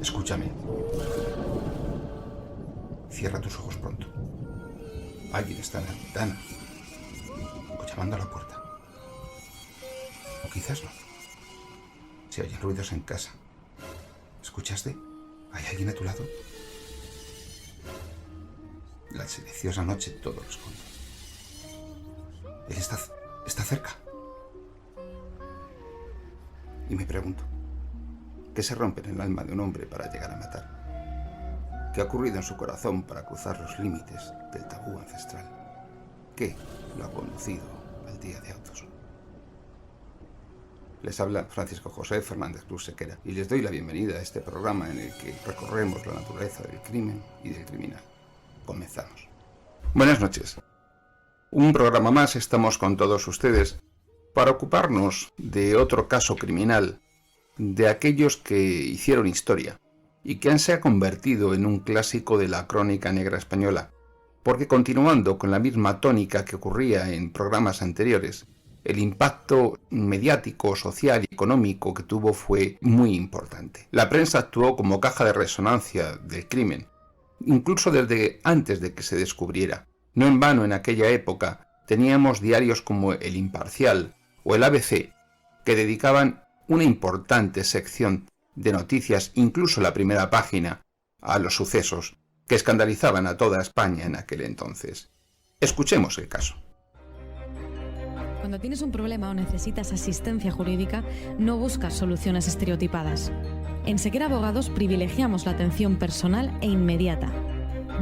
Escúchame. Cierra tus ojos pronto. Alguien está en la ventana o llamando a la puerta. O quizás no. Se oyen ruidos en casa. ¿Escuchaste? ¿Hay alguien a tu lado? La silenciosa noche todo lo esconde. Él está cerca. Y me pregunto, ¿qué se rompe en el alma de un hombre para llegar a matar? ¿Qué ha ocurrido en su corazón para cruzar los límites del tabú ancestral? ¿Qué lo ha conducido al día de autos? Les habla Francisco José Fernández Cruz Sequera y les doy la bienvenida a este programa en el que recorremos la naturaleza del crimen y del criminal. Comenzamos. Buenas noches. Un programa más estamos con todos ustedes para ocuparnos de otro caso criminal, de aquellos que hicieron historia y que se ha convertido en un clásico de la crónica negra española, porque continuando con la misma tónica que ocurría en programas anteriores, el impacto mediático, social y económico que tuvo fue muy importante. La prensa actuó como caja de resonancia del crimen, incluso desde antes de que se descubriera. No en vano en aquella época teníamos diarios como El Imparcial o el ABC, que dedicaban una importante sección de noticias, incluso la primera página, a los sucesos que escandalizaban a toda España en aquel entonces. Escuchemos el caso. Cuando tienes un problema o necesitas asistencia jurídica, no buscas soluciones estereotipadas. En Sequera Abogados privilegiamos la atención personal e inmediata.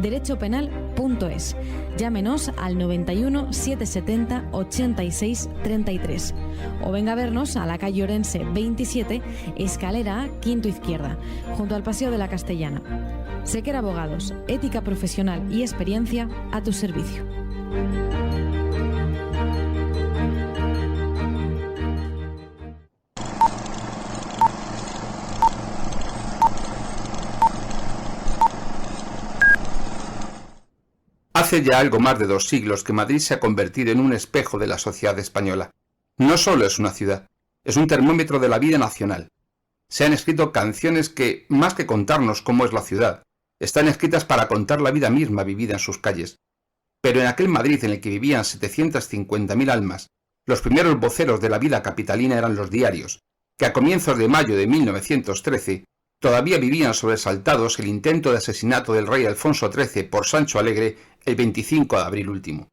derechopenal.es. Llámenos al 91 770 86 33 o venga a vernos a la calle Orense 27, escalera A, quinto izquierda, junto al Paseo de la Castellana. Sequera Abogados, ética profesional y experiencia a tu servicio. Hace ya algo más de 2 siglos que Madrid se ha convertido en un espejo de la sociedad española. No solo es una ciudad, es un termómetro de la vida nacional. Se han escrito canciones que, más que contarnos cómo es la ciudad, están escritas para contar la vida misma vivida en sus calles. Pero en aquel Madrid en el que vivían 750.000 almas, los primeros voceros de la vida capitalina eran los diarios, que a comienzos de mayo de 1913 todavía vivían sobresaltados el intento de asesinato del rey Alfonso XIII por Sancho Alegre el 25 de abril último.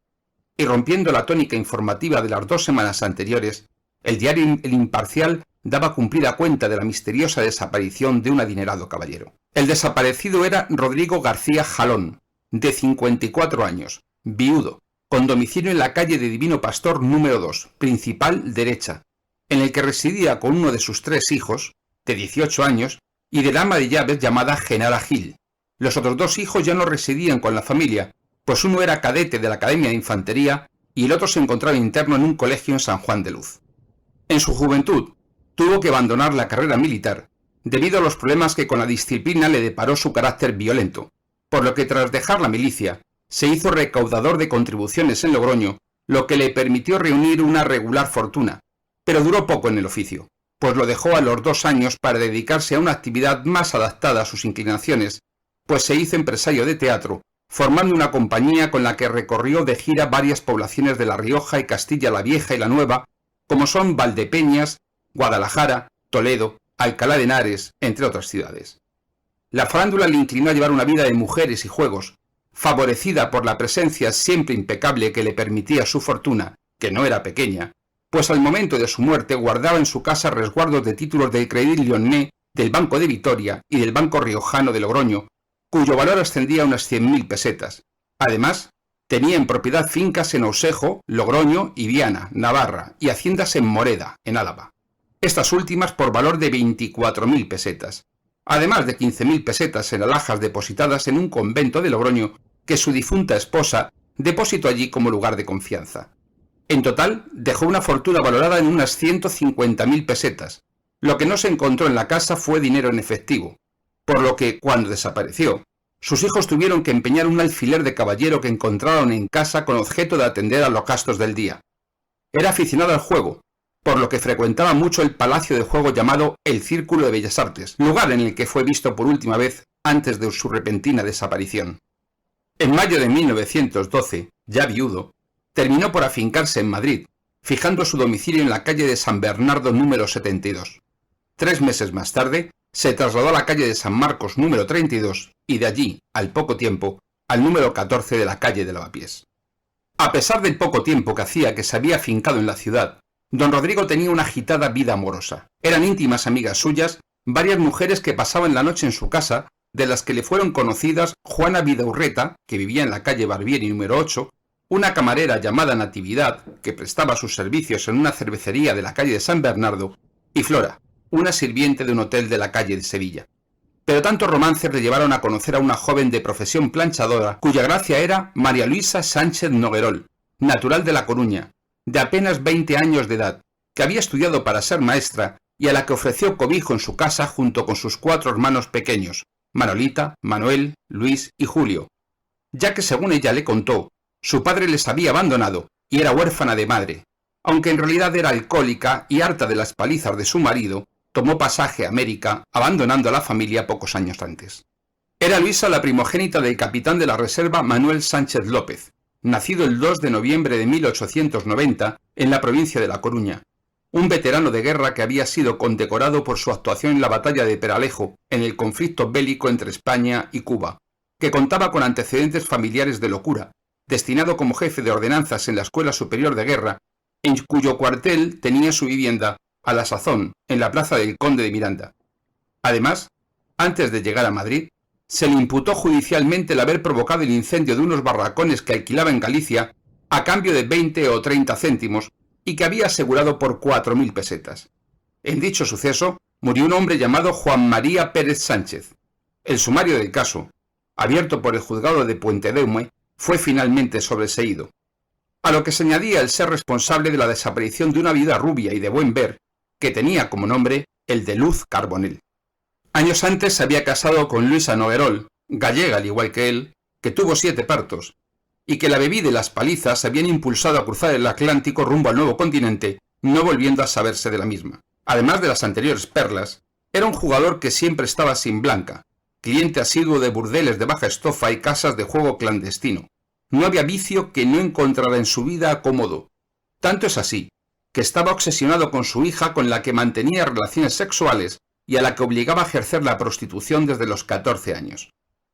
Y rompiendo la tónica informativa de las 2 semanas anteriores, el diario El Imparcial daba cumplida cuenta de la misteriosa desaparición de un adinerado caballero. El desaparecido era Rodrigo García Jalón, de 54 años, viudo, con domicilio en la calle de Divino Pastor número 2, principal derecha, en el que residía con uno de sus 3 hijos, de 18 años, y del ama de llaves llamada Genara Gil. Los otros 2 hijos ya no residían con la familia, pues uno era cadete de la Academia de Infantería y el otro se encontraba interno en un colegio en San Juan de Luz. En su juventud tuvo que abandonar la carrera militar debido a los problemas que con la disciplina le deparó su carácter violento, por lo que tras dejar la milicia se hizo recaudador de contribuciones en Logroño, lo que le permitió reunir una regular fortuna, pero duró poco en el oficio, pues lo dejó a los 2 años para dedicarse a una actividad más adaptada a sus inclinaciones, pues se hizo empresario de teatro, formando una compañía con la que recorrió de gira varias poblaciones de La Rioja y Castilla la Vieja y la Nueva, como son Valdepeñas, Guadalajara, Toledo, Alcalá de Henares, entre otras ciudades. La farándula le inclinó a llevar una vida de mujeres y juegos, favorecida por la presencia siempre impecable que le permitía su fortuna, que no era pequeña, pues al momento de su muerte guardaba en su casa resguardos de títulos del Crédit Lyonnais, del Banco de Vitoria y del Banco Riojano de Logroño, cuyo valor ascendía a unas 100.000 pesetas. Además, tenía en propiedad fincas en Ausejo, Logroño y Viana, Navarra, y haciendas en Moreda, en Álava. Estas últimas por valor de 24.000 pesetas. además de 15.000 pesetas en alhajas depositadas en un convento de Logroño que su difunta esposa depositó allí como lugar de confianza. En total, dejó una fortuna valorada en unas 150.000 pesetas. Lo que no se encontró en la casa fue dinero en efectivo, por lo que, cuando desapareció, sus hijos tuvieron que empeñar un alfiler de caballero que encontraron en casa con objeto de atender a los gastos del día. Era aficionado al juego, por lo que frecuentaba mucho el palacio de juego llamado el Círculo de Bellas Artes, lugar en el que fue visto por última vez antes de su repentina desaparición. En mayo de 1912, ya viudo, terminó por afincarse en Madrid, fijando su domicilio en la calle de San Bernardo número 72. 3 meses más tarde, se trasladó a la calle de San Marcos número 32 y de allí, al poco tiempo, al número 14 de la calle de Lavapiés. A pesar del poco tiempo que hacía que se había afincado en la ciudad, don Rodrigo tenía una agitada vida amorosa. Eran íntimas amigas suyas varias mujeres que pasaban la noche en su casa, de las que le fueron conocidas Juana Vidaurreta, que vivía en la calle Barbieri número 8, una camarera llamada Natividad, que prestaba sus servicios en una cervecería de la calle de San Bernardo, y Flora, una sirviente de un hotel de la calle de Sevilla. Pero tantos romances le llevaron a conocer a una joven de profesión planchadora, cuya gracia era María Luisa Sánchez Noguerol, natural de La Coruña, de apenas 20 años de edad, que había estudiado para ser maestra y a la que ofreció cobijo en su casa junto con sus 4 hermanos pequeños, Manolita, Manuel, Luis y Julio, ya que según ella le contó, su padre les había abandonado y era huérfana de madre, aunque en realidad era alcohólica y harta de las palizas de su marido, tomó pasaje a América, abandonando a la familia pocos años antes. Era Luisa la primogénita del capitán de la reserva Manuel Sánchez López, nacido el 2 de noviembre de 1890 en la provincia de La Coruña, un veterano de guerra que había sido condecorado por su actuación en la batalla de Peralejo, en el conflicto bélico entre España y Cuba, que contaba con antecedentes familiares de locura, destinado como jefe de ordenanzas en la Escuela Superior de Guerra, en cuyo cuartel tenía su vivienda, a la sazón, en la plaza del Conde de Miranda. Además, antes de llegar a Madrid, se le imputó judicialmente el haber provocado el incendio de unos barracones que alquilaba en Galicia a cambio de 20 o 30 céntimos y que había asegurado por 4.000 pesetas. En dicho suceso, murió un hombre llamado Juan María Pérez Sánchez. El sumario del caso, abierto por el juzgado de Puentedeume, fue finalmente sobreseído, a lo que se añadía el ser responsable de la desaparición de una viuda rubia y de buen ver, que tenía como nombre el de Luz Carbonell. Años antes se había casado con Luisa Noguerol, gallega al igual que él, que tuvo 7 partos, y que la bebida y las palizas se habían impulsado a cruzar el Atlántico rumbo al nuevo continente, no volviendo a saberse de la misma. Además de las anteriores perlas, era un jugador que siempre estaba sin blanca, cliente asiduo de burdeles de baja estofa y casas de juego clandestino. No había vicio que no encontrara en su vida acomodo. Tanto es así, que estaba obsesionado con su hija con la que mantenía relaciones sexuales y a la que obligaba a ejercer la prostitución desde los 14 años.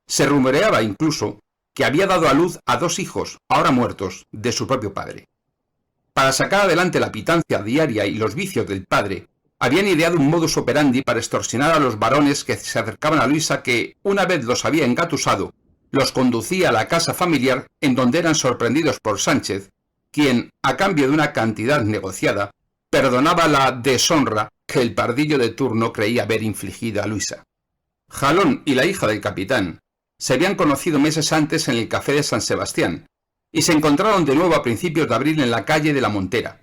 Se rumoreaba incluso que había dado a luz a 2 hijos, ahora muertos, de su propio padre. Para sacar adelante la pitancia diaria y los vicios del padre, habían ideado un modus operandi para extorsionar a los varones que se acercaban a Luisa que, una vez los había engatusado, los conducía a la casa familiar en donde eran sorprendidos por Sánchez, quien, a cambio de una cantidad negociada, perdonaba la deshonra que el pardillo de turno creía haber infligido a Luisa. Jalón y la hija del capitán se habían conocido meses antes en el café de San Sebastián y se encontraron de nuevo a principios de abril en la calle de la Montera.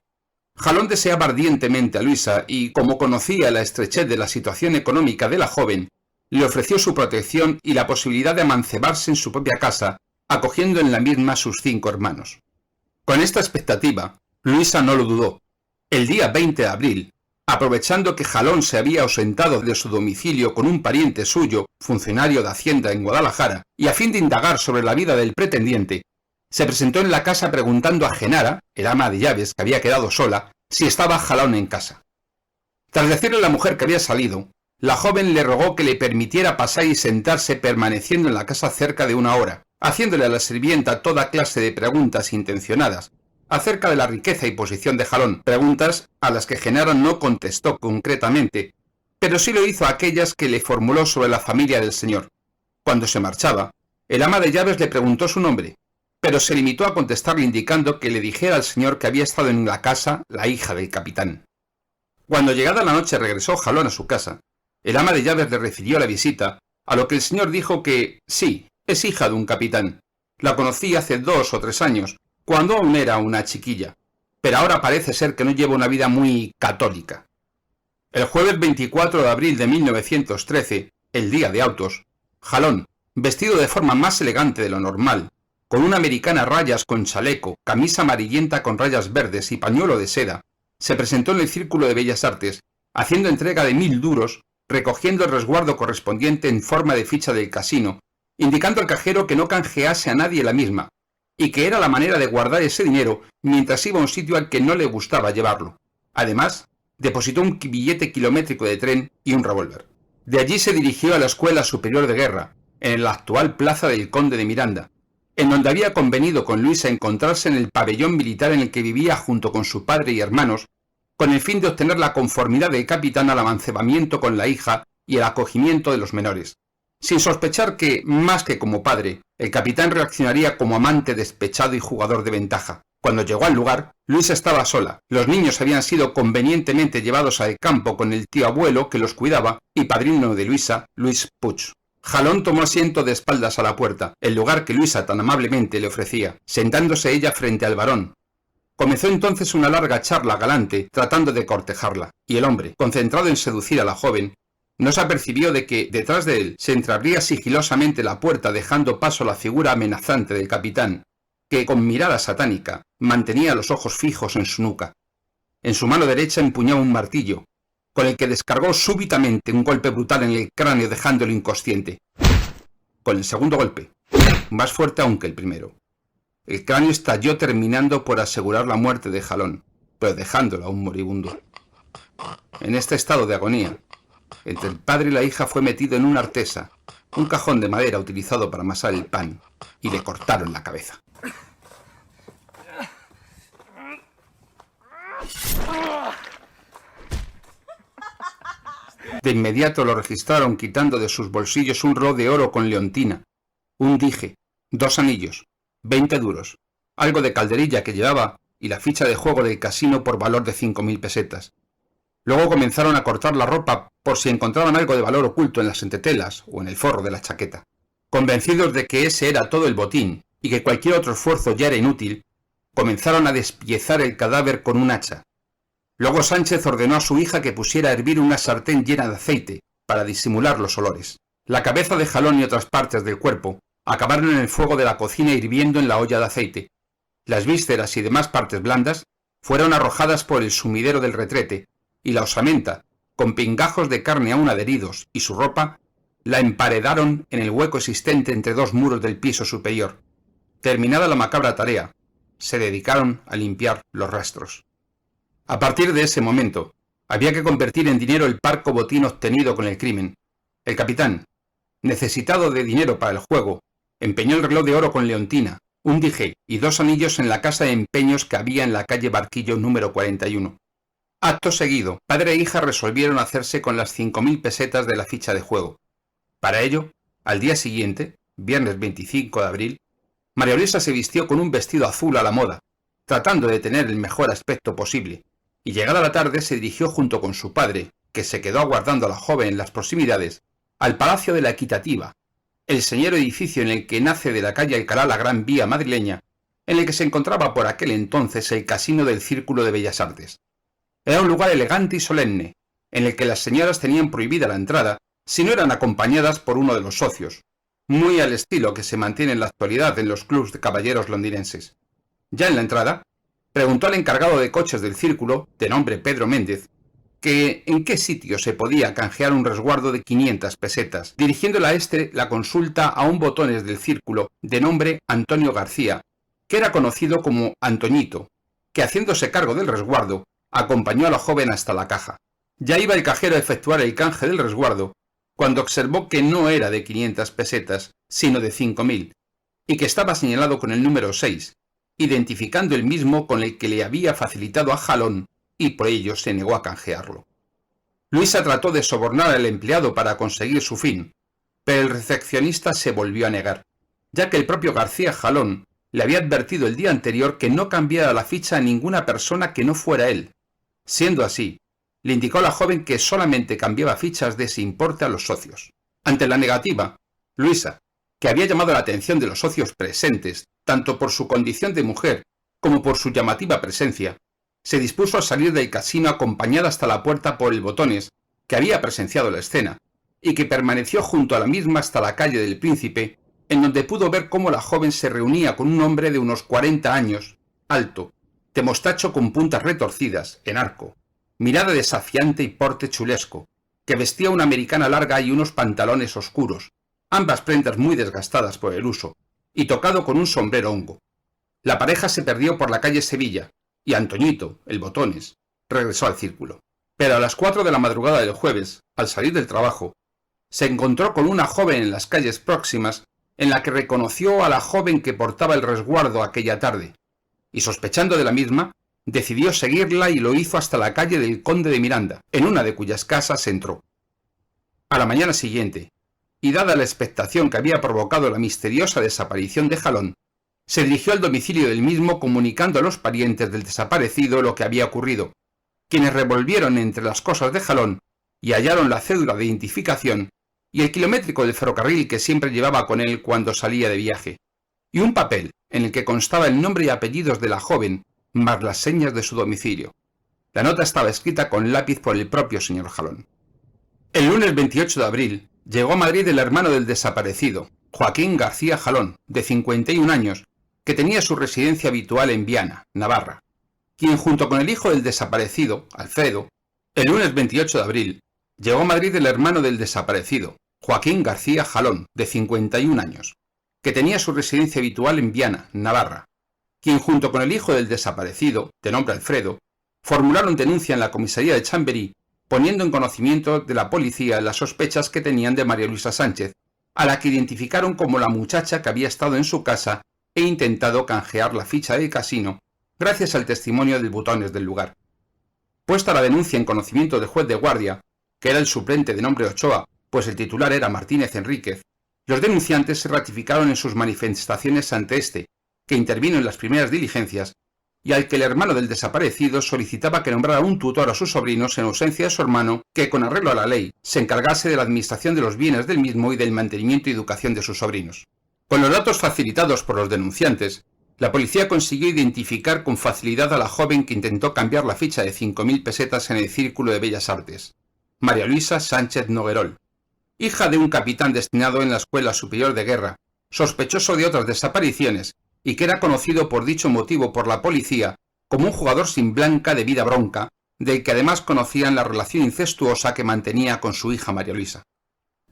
Jalón deseaba ardientemente a Luisa y, como conocía la estrechez de la situación económica de la joven, le ofreció su protección y la posibilidad de amancebarse en su propia casa, acogiendo en la misma sus 5 hermanos. Con esta expectativa, Luisa no lo dudó. El día 20 de abril, aprovechando que Jalón se había ausentado de su domicilio con un pariente suyo, funcionario de Hacienda en Guadalajara, y a fin de indagar sobre la vida del pretendiente, se presentó en la casa preguntando a Genara, el ama de llaves que había quedado sola, si estaba Jalón en casa. Tras decirle a la mujer que había salido, la joven le rogó que le permitiera pasar y sentarse permaneciendo en la casa cerca de 1 hora, haciéndole a la sirvienta toda clase de preguntas intencionadas acerca de la riqueza y posición de Jalón, preguntas a las que Genara no contestó concretamente, pero sí lo hizo a aquellas que le formuló sobre la familia del señor. Cuando se marchaba, el ama de llaves le preguntó su nombre, pero se limitó a contestarle indicando que le dijera al señor que había estado en la casa la hija del capitán. Cuando llegada la noche regresó Jalón a su casa, El ama de llaves le refirió la visita, a lo que el señor dijo que sí, es hija de un capitán. La conocí hace 2 o 3 años, cuando aún era una chiquilla, pero ahora parece ser que no lleva una vida muy católica. El jueves 24 de abril de 1913, el día de autos, Jalón, vestido de forma más elegante de lo normal, con una americana a rayas con chaleco, camisa amarillenta con rayas verdes y pañuelo de seda, se presentó en el Círculo de Bellas Artes, haciendo entrega de 1000 duros, recogiendo el resguardo correspondiente en forma de ficha del casino, indicando al cajero que no canjease a nadie la misma, y que era la manera de guardar ese dinero mientras iba a un sitio al que no le gustaba llevarlo. Además, depositó un billete kilométrico de tren y un revólver. De allí se dirigió a la Escuela Superior de Guerra, en la actual Plaza del Conde de Miranda, en donde había convenido con Luisa encontrarse en el pabellón militar en el que vivía junto con su padre y hermanos, con el fin de obtener la conformidad del capitán al amancebamiento con la hija y el acogimiento de los menores, sin sospechar que, más que como padre, el capitán reaccionaría como amante despechado y jugador de ventaja. Cuando llegó al lugar, Luisa estaba sola. Los niños habían sido convenientemente llevados al campo con el tío abuelo que los cuidaba y padrino de Luisa, Luis Puig. Jalón tomó asiento de espaldas a la puerta, el lugar que Luisa tan amablemente le ofrecía, sentándose ella frente al varón. Comenzó entonces una larga charla galante, tratando de cortejarla, y el hombre, concentrado en seducir a la joven, no se apercibió de que detrás de él se entreabría sigilosamente la puerta dejando paso a la figura amenazante del capitán, que con mirada satánica mantenía los ojos fijos en su nuca. En su mano derecha empuñaba un martillo, con el que descargó súbitamente un golpe brutal en el cráneo dejándolo inconsciente. Con el segundo golpe, más fuerte aún que el primero, el cráneo estalló terminando por asegurar la muerte de Jalón, pero dejándolo aún moribundo. En este estado de agonía, entre el padre y la hija fue metido en una artesa, un cajón de madera utilizado para amasar el pan, y le cortaron la cabeza. De inmediato lo registraron quitando de sus bolsillos un reloj de oro con leontina, un dije, 2 anillos, 20 duros, algo de calderilla que llevaba y la ficha de juego del casino por valor de 5.000 pesetas. Luego comenzaron a cortar la ropa por si encontraban algo de valor oculto en las entretelas o en el forro de la chaqueta. Convencidos de que ese era todo el botín y que cualquier otro esfuerzo ya era inútil, comenzaron a despiezar el cadáver con un hacha. Luego Sánchez ordenó a su hija que pusiera a hervir una sartén llena de aceite para disimular los olores. La cabeza de Jalón y otras partes del cuerpo acabaron en el fuego de la cocina hirviendo en la olla de aceite. Las vísceras y demás partes blandas fueron arrojadas por el sumidero del retrete, y la osamenta, con pingajos de carne aún adheridos, y su ropa, la emparedaron en el hueco existente entre 2 muros del piso superior. Terminada la macabra tarea, se dedicaron a limpiar los rastros. A partir de ese momento, había que convertir en dinero el parco botín obtenido con el crimen. El capitán, necesitado de dinero para el juego, empeñó el reloj de oro con leontina, un dije y 2 anillos en la casa de empeños que había en la calle Barquillo número 41. Acto seguido, padre e hija resolvieron hacerse con las 5.000 pesetas de la ficha de juego. Para ello, al día siguiente, viernes 25 de abril, María Luisa se vistió con un vestido azul a la moda, tratando de tener el mejor aspecto posible, y llegada la tarde se dirigió junto con su padre, que se quedó aguardando a la joven en las proximidades, al Palacio de la Equitativa, el señero edificio en el que nace de la calle Alcalá la Gran Vía madrileña, en el que se encontraba por aquel entonces el casino del Círculo de Bellas Artes. Era un lugar elegante y solemne, en el que las señoras tenían prohibida la entrada si no eran acompañadas por uno de los socios, muy al estilo que se mantiene en la actualidad en los clubs de caballeros londinenses. Ya en la entrada, preguntó al encargado de coches del Círculo, de nombre Pedro Méndez, que en qué sitio se podía canjear un resguardo de 500 pesetas, dirigiéndola a este la consulta a un botones del Círculo de nombre Antonio García, que era conocido como Antoñito, que haciéndose cargo del resguardo, acompañó a la joven hasta la caja. Ya iba el cajero a efectuar el canje del resguardo, cuando observó que no era de 500 pesetas, sino de 5.000, y que estaba señalado con el número 6, identificando el mismo con el que le había facilitado a Jalón, y por ello se negó a canjearlo. Luisa trató de sobornar al empleado para conseguir su fin, pero el recepcionista se volvió a negar, ya que el propio García Jalón le había advertido el día anterior que no cambiara la ficha a ninguna persona que no fuera él. Siendo así, le indicó a la joven que solamente cambiaba fichas de ese importe a los socios. Ante la negativa, Luisa, que había llamado la atención de los socios presentes, tanto por su condición de mujer como por su llamativa presencia, se dispuso a salir del casino acompañada hasta la puerta por el Botones, que había presenciado la escena, y que permaneció junto a la misma hasta la calle del Príncipe, en donde pudo ver cómo la joven se reunía con un hombre de unos 40 años, alto, de mostacho con puntas retorcidas, en arco, mirada desafiante y porte chulesco, que vestía una americana larga y unos pantalones oscuros, ambas prendas muy desgastadas por el uso, y tocado con un sombrero hongo. La pareja se perdió por la calle Sevilla, y Antoñito, el Botones, regresó al círculo. Pero a las 4 de la madrugada del jueves, al salir del trabajo, se encontró con una joven en las calles próximas en la que reconoció a la joven que portaba el resguardo aquella tarde, y sospechando de la misma, decidió seguirla y lo hizo hasta la calle del Conde de Miranda, en una de cuyas casas entró. A la mañana siguiente, y dada la expectación que había provocado la misteriosa desaparición de Jalón, se dirigió al domicilio del mismo comunicando a los parientes del desaparecido lo que había ocurrido, quienes revolvieron entre las cosas de Jalón y hallaron la cédula de identificación y el kilométrico del ferrocarril que siempre llevaba con él cuando salía de viaje, y un papel en el que constaba el nombre y apellidos de la joven, más las señas de su domicilio. La nota estaba escrita con lápiz por el propio señor Jalón. El lunes 28 de abril llegó a Madrid el hermano del desaparecido, Joaquín García Jalón, de 51 años, que tenía su residencia habitual en Viana, Navarra, quien junto con el hijo del desaparecido, Alfredo, el lunes 28 de abril, llegó a Madrid el hermano del desaparecido, Joaquín García Jalón, de 51 años, que tenía su residencia habitual en Viana, Navarra, quien junto con el hijo del desaparecido, de nombre Alfredo, formularon denuncia en la comisaría de Chamberí, poniendo en conocimiento de la policía las sospechas que tenían de María Luisa Sánchez, a la que identificaron como la muchacha que había estado en su casa e intentado canjear la ficha del casino, gracias al testimonio del Botones del lugar. Puesta la denuncia en conocimiento del juez de guardia, que era el suplente de nombre Ochoa, pues el titular era Martínez Enríquez, los denunciantes se ratificaron en sus manifestaciones ante este, que intervino en las primeras diligencias, y al que el hermano del desaparecido solicitaba que nombrara un tutor a sus sobrinos en ausencia de su hermano, que con arreglo a la ley se encargase de la administración de los bienes del mismo y del mantenimiento y educación de sus sobrinos. Con los datos facilitados por los denunciantes, la policía consiguió identificar con facilidad a la joven que intentó cambiar la ficha de 5.000 pesetas en el Círculo de Bellas Artes, María Luisa Sánchez Noguerol, hija de un capitán destinado en la Escuela Superior de Guerra, sospechoso de otras desapariciones, y que era conocido por dicho motivo por la policía como un jugador sin blanca de vida bronca, del que además conocían la relación incestuosa que mantenía con su hija María Luisa.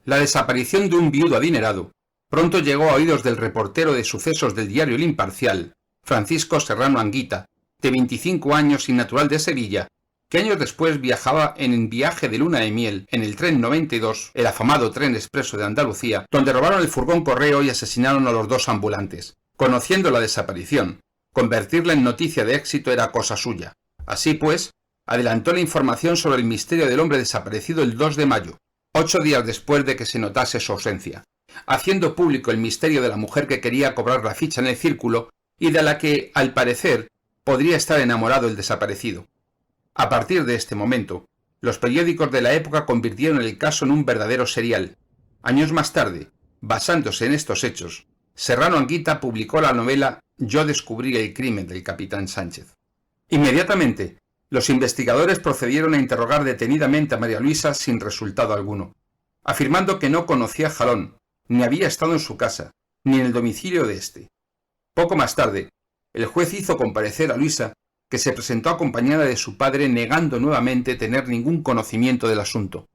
La desaparición de un viudo adinerado pronto llegó a oídos del reportero de sucesos del diario El Imparcial, Francisco Serrano Anguita, de 25 años y natural de Sevilla, que años después viajaba en viaje de luna de miel en el tren 92, el afamado tren expreso de Andalucía, donde robaron el furgón correo y asesinaron a los dos ambulantes. Conociendo la desaparición, convertirla en noticia de éxito era cosa suya. Así pues, adelantó la información sobre el misterio del hombre desaparecido el 2 de mayo, 8 días después de que se notase su ausencia, haciendo público el misterio de la mujer que quería cobrar la ficha en el Círculo y de la que, al parecer, podría estar enamorado el desaparecido. A partir de este momento, los periódicos de la época convirtieron el caso en un verdadero serial. Años más tarde, basándose en estos hechos, Serrano Anguita publicó la novela Yo descubrí el crimen del capitán Sánchez. Inmediatamente, los investigadores procedieron a interrogar detenidamente a María Luisa sin resultado alguno, afirmando que no conocía a Jalón, ni había estado en su casa, ni en el domicilio de éste. Poco más tarde, el juez hizo comparecer a Luisa, que se presentó acompañada de su padre negando nuevamente tener ningún conocimiento del asunto.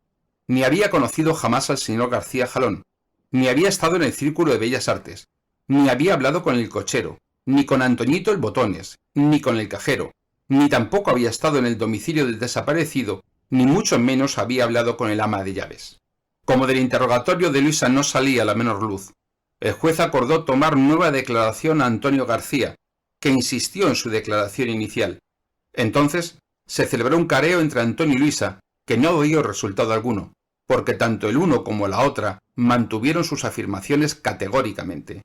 Ni había conocido jamás al señor García Jalón, ni había estado en el Círculo de Bellas Artes, ni había hablado con el cochero, ni con Antoñito el Botones, ni con el cajero, ni tampoco había estado en el domicilio del desaparecido, ni mucho menos había hablado con el ama de llaves. Como del interrogatorio de Luisa no salía la menor luz, el juez acordó tomar nueva declaración a Antonio García, que insistió en su declaración inicial. Entonces se celebró un careo entre Antonio y Luisa, que no dio resultado alguno, porque tanto el uno como la otra mantuvieron sus afirmaciones categóricamente.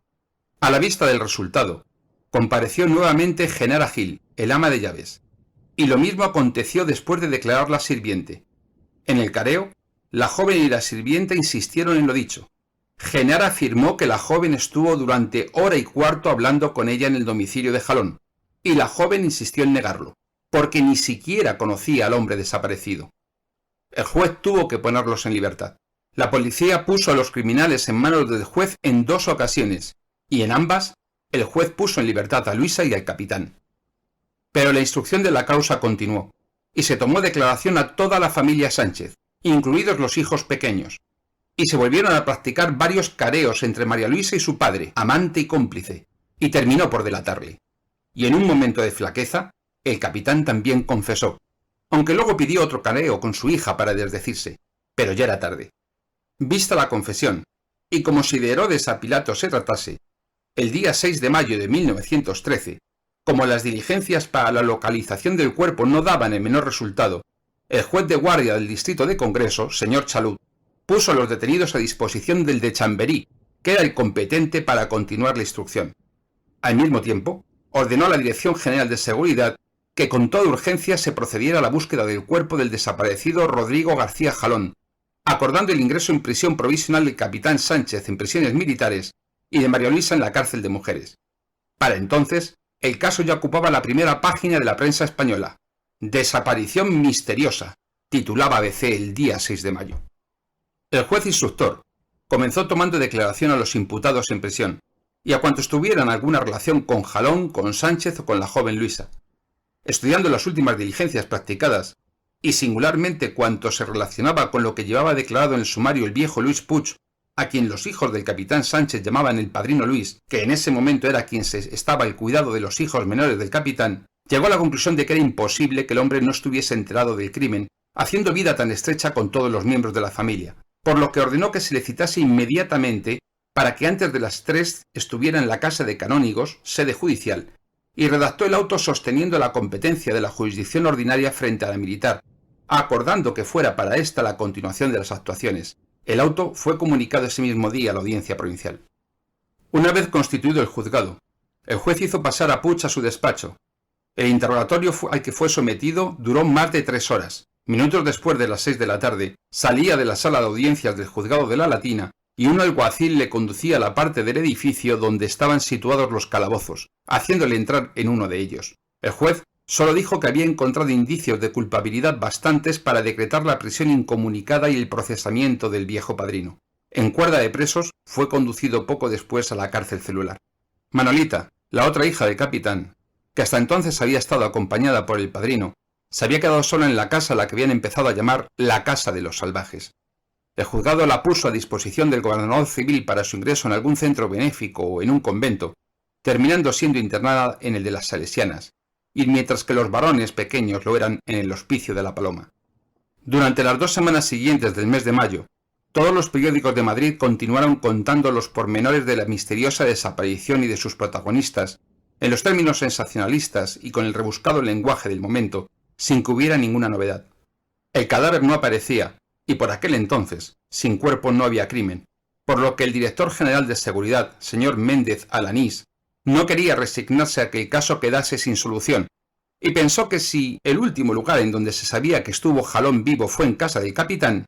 A la vista del resultado, compareció nuevamente Genara Gil, el ama de llaves, Y lo mismo aconteció después de declararla sirviente. En el careo, la joven y la sirvienta insistieron en lo dicho. Genara afirmó que la joven estuvo durante hora y cuarto hablando con ella en el domicilio de Jalón, y la joven insistió en negarlo, porque ni siquiera conocía al hombre desaparecido. El juez tuvo que ponerlos en libertad. La policía puso a los criminales en manos del juez en 2 ocasiones, y en ambas, el juez puso en libertad a Luisa y al capitán. Pero la instrucción de la causa continuó, y se tomó declaración a toda la familia Sánchez, incluidos los hijos pequeños, y se volvieron a practicar varios careos entre María Luisa y su padre, amante y cómplice, y terminó por delatarle. Y en un momento de flaqueza, el capitán también confesó, aunque luego pidió otro careo con su hija para desdecirse, pero ya era tarde. Vista la confesión, y como si de Herodes a Pilato se tratase, el día 6 de mayo de 1913, como las diligencias para la localización del cuerpo no daban el menor resultado, el juez de guardia del distrito de Congreso, señor Chalut, puso a los detenidos a disposición del de Chamberí, que era el competente para continuar la instrucción. Al mismo tiempo, ordenó a la Dirección General de Seguridad que con toda urgencia se procediera a la búsqueda del cuerpo del desaparecido Rodrigo García Jalón, acordando el ingreso en prisión provisional del capitán Sánchez en prisiones militares y de María Luisa en la cárcel de mujeres. Para entonces, el caso ya ocupaba la primera página de la prensa española. Desaparición misteriosa, titulaba ABC el día 6 de mayo. El juez instructor comenzó tomando declaración a los imputados en prisión y a cuantos tuvieran alguna relación con Jalón, con Sánchez o con la joven Luisa. Estudiando las últimas diligencias practicadas, y singularmente cuanto se relacionaba con lo que llevaba declarado en el sumario el viejo Luis Puig, a quien los hijos del capitán Sánchez llamaban el padrino Luis, que en ese momento era quien se estaba al cuidado de los hijos menores del capitán, llegó a la conclusión de que era imposible que el hombre no estuviese enterado del crimen, haciendo vida tan estrecha con todos los miembros de la familia, por lo que ordenó que se le citase inmediatamente para que antes de las 3 estuviera en la casa de canónigos, sede judicial, y redactó el auto sosteniendo la competencia de la jurisdicción ordinaria frente a la militar, acordando que fuera para esta la continuación de las actuaciones. El auto fue comunicado ese mismo día a la audiencia provincial. Una vez constituido el juzgado, el juez hizo pasar a Puig a su despacho. El interrogatorio al que fue sometido duró más de 3 horas. Minutos después de las 6 de la tarde, salía de la sala de audiencias del juzgado de la Latina y un alguacil le conducía a la parte del edificio donde estaban situados los calabozos, haciéndole entrar en uno de ellos. El juez solo dijo que había encontrado indicios de culpabilidad bastantes para decretar la prisión incomunicada y el procesamiento del viejo padrino. En cuerda de presos, fue conducido poco después a la cárcel celular. Manolita, la otra hija del capitán, que hasta entonces había estado acompañada por el padrino, se había quedado sola en la casa a la que habían empezado a llamar la Casa de los Salvajes. El juzgado la puso a disposición del gobernador civil para su ingreso en algún centro benéfico o en un convento, terminando siendo internada en el de las Salesianas, y mientras que los varones pequeños lo eran en el Hospicio de la Paloma. Durante las 2 semanas siguientes del mes de mayo, todos los periódicos de Madrid continuaron contando los pormenores de la misteriosa desaparición y de sus protagonistas, en los términos sensacionalistas y con el rebuscado lenguaje del momento, sin que hubiera ninguna novedad. El cadáver no aparecía, y por aquel entonces, sin cuerpo no había crimen, por lo que el director general de Seguridad, señor Méndez Alanís, no quería resignarse a que el caso quedase sin solución, y pensó que si el último lugar en donde se sabía que estuvo Jalón vivo fue en casa del capitán,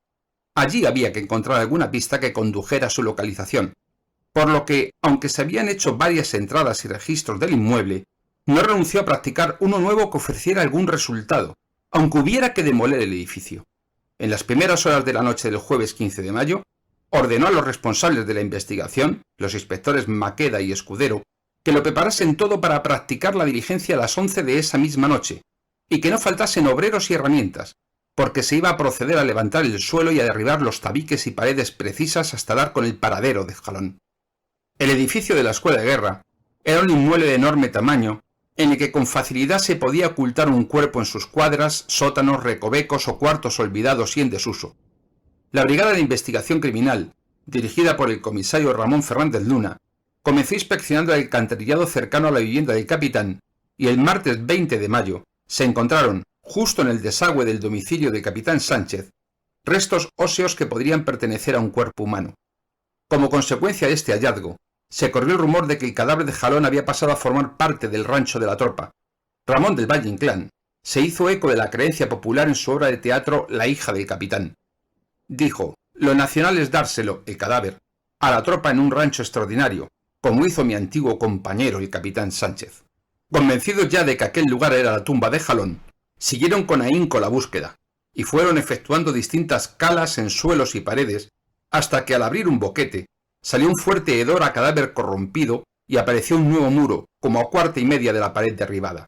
allí había que encontrar alguna pista que condujera a su localización, por lo que, aunque se habían hecho varias entradas y registros del inmueble, no renunció a practicar uno nuevo que ofreciera algún resultado, aunque hubiera que demoler el edificio. En las primeras horas de la noche del jueves 15 de mayo, ordenó a los responsables de la investigación, los inspectores Maqueda y Escudero, que lo preparasen todo para practicar la diligencia a las 11 de esa misma noche, y que no faltasen obreros y herramientas, porque se iba a proceder a levantar el suelo y a derribar los tabiques y paredes precisas hasta dar con el paradero de Jalón. El edificio de la Escuela de Guerra era un inmueble de enorme tamaño, en el que con facilidad se podía ocultar un cuerpo en sus cuadras, sótanos, recovecos o cuartos olvidados y en desuso. La Brigada de Investigación Criminal, dirigida por el comisario Ramón Fernández Luna, comenzó inspeccionando el alcantarillado cercano a la vivienda del capitán, y el martes 20 de mayo se encontraron, justo en el desagüe del domicilio del capitán Sánchez, restos óseos que podrían pertenecer a un cuerpo humano. Como consecuencia de este hallazgo, se corrió el rumor de que el cadáver de Jalón había pasado a formar parte del rancho de la Tropa. Ramón del Valle Inclán, se hizo eco de la creencia popular en su obra de teatro La hija del capitán. Dijo: lo nacional es dárselo, el cadáver, a la tropa en un rancho extraordinario, como hizo mi antiguo compañero el capitán Sánchez. Convencidos ya de que aquel lugar era la tumba de Jalón, siguieron con ahínco la búsqueda, y fueron efectuando distintas calas en suelos y paredes, hasta que al abrir un boquete, salió un fuerte hedor a cadáver corrompido y apareció un nuevo muro, como a cuarta y media de la pared derribada.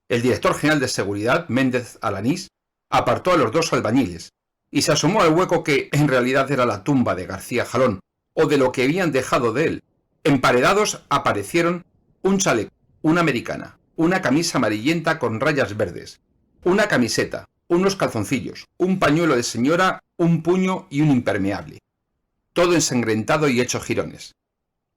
El director general de seguridad, Méndez Alanís, apartó a los dos albañiles, y se asomó al hueco que en realidad era la tumba de García Jalón, o de lo que habían dejado de él. Emparedados aparecieron un chaleco, una americana, una camisa amarillenta con rayas verdes, una camiseta, unos calzoncillos, un pañuelo de señora, un puño y un impermeable. Todo ensangrentado y hecho jirones.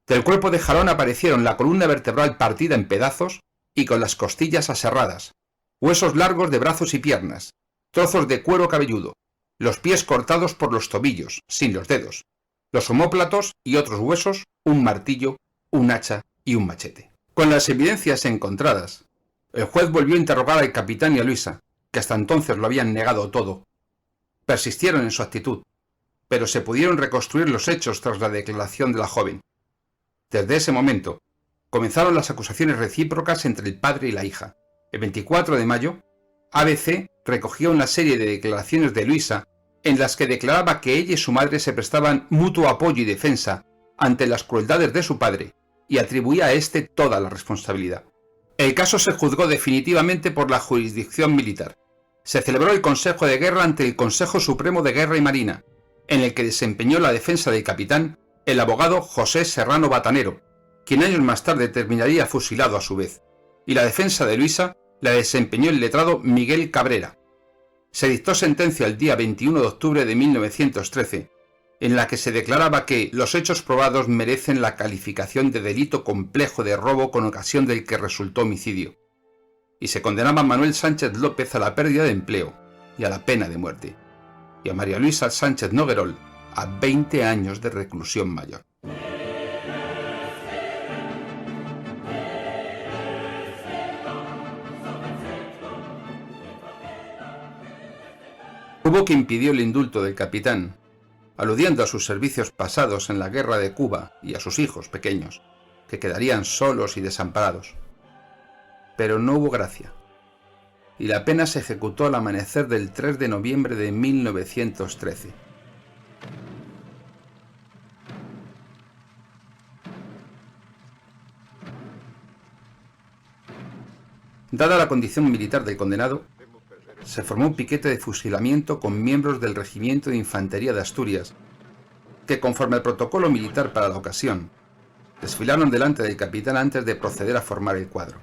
Del cuerpo de Jalón aparecieron la columna vertebral partida en pedazos y con las costillas aserradas, huesos largos de brazos y piernas, trozos de cuero cabelludo, los pies cortados por los tobillos, sin los dedos, los omóplatos y otros huesos, un martillo, un hacha y un machete. Con las evidencias encontradas, el juez volvió a interrogar al capitán y a Luisa, que hasta entonces lo habían negado todo. Persistieron en su actitud, pero se pudieron reconstruir los hechos tras la declaración de la joven. Desde ese momento, comenzaron las acusaciones recíprocas entre el padre y la hija. El 24 de mayo, ABC recogió una serie de declaraciones de Luisa en las que declaraba que ella y su madre se prestaban mutuo apoyo y defensa ante las crueldades de su padre y atribuía a éste toda la responsabilidad. El caso se juzgó definitivamente por la jurisdicción militar. Se celebró el Consejo de Guerra ante el Consejo Supremo de Guerra y Marina, en el que desempeñó la defensa del capitán el abogado José Serrano Batanero, quien años más tarde terminaría fusilado a su vez, y la defensa de Luisa la desempeñó el letrado Miguel Cabrera. Se dictó sentencia el día 21 de octubre de 1913, en la que se declaraba que los hechos probados merecen la calificación de delito complejo de robo con ocasión del que resultó homicidio, y se condenaba a Manuel Sánchez López a la pérdida de empleo y a la pena de muerte, y a María Luisa Sánchez Noguerol a 20 años de reclusión mayor. Hubo quien pidió el indulto del capitán, aludiendo a sus servicios pasados en la guerra de Cuba y a sus hijos pequeños, que quedarían solos y desamparados. Pero no hubo gracia, y la pena se ejecutó al amanecer del 3 de noviembre de 1913. Dada la condición militar del condenado, se formó un piquete de fusilamiento con miembros del Regimiento de Infantería de Asturias, que conforme al protocolo militar para la ocasión, desfilaron delante del capitán antes de proceder a formar el cuadro.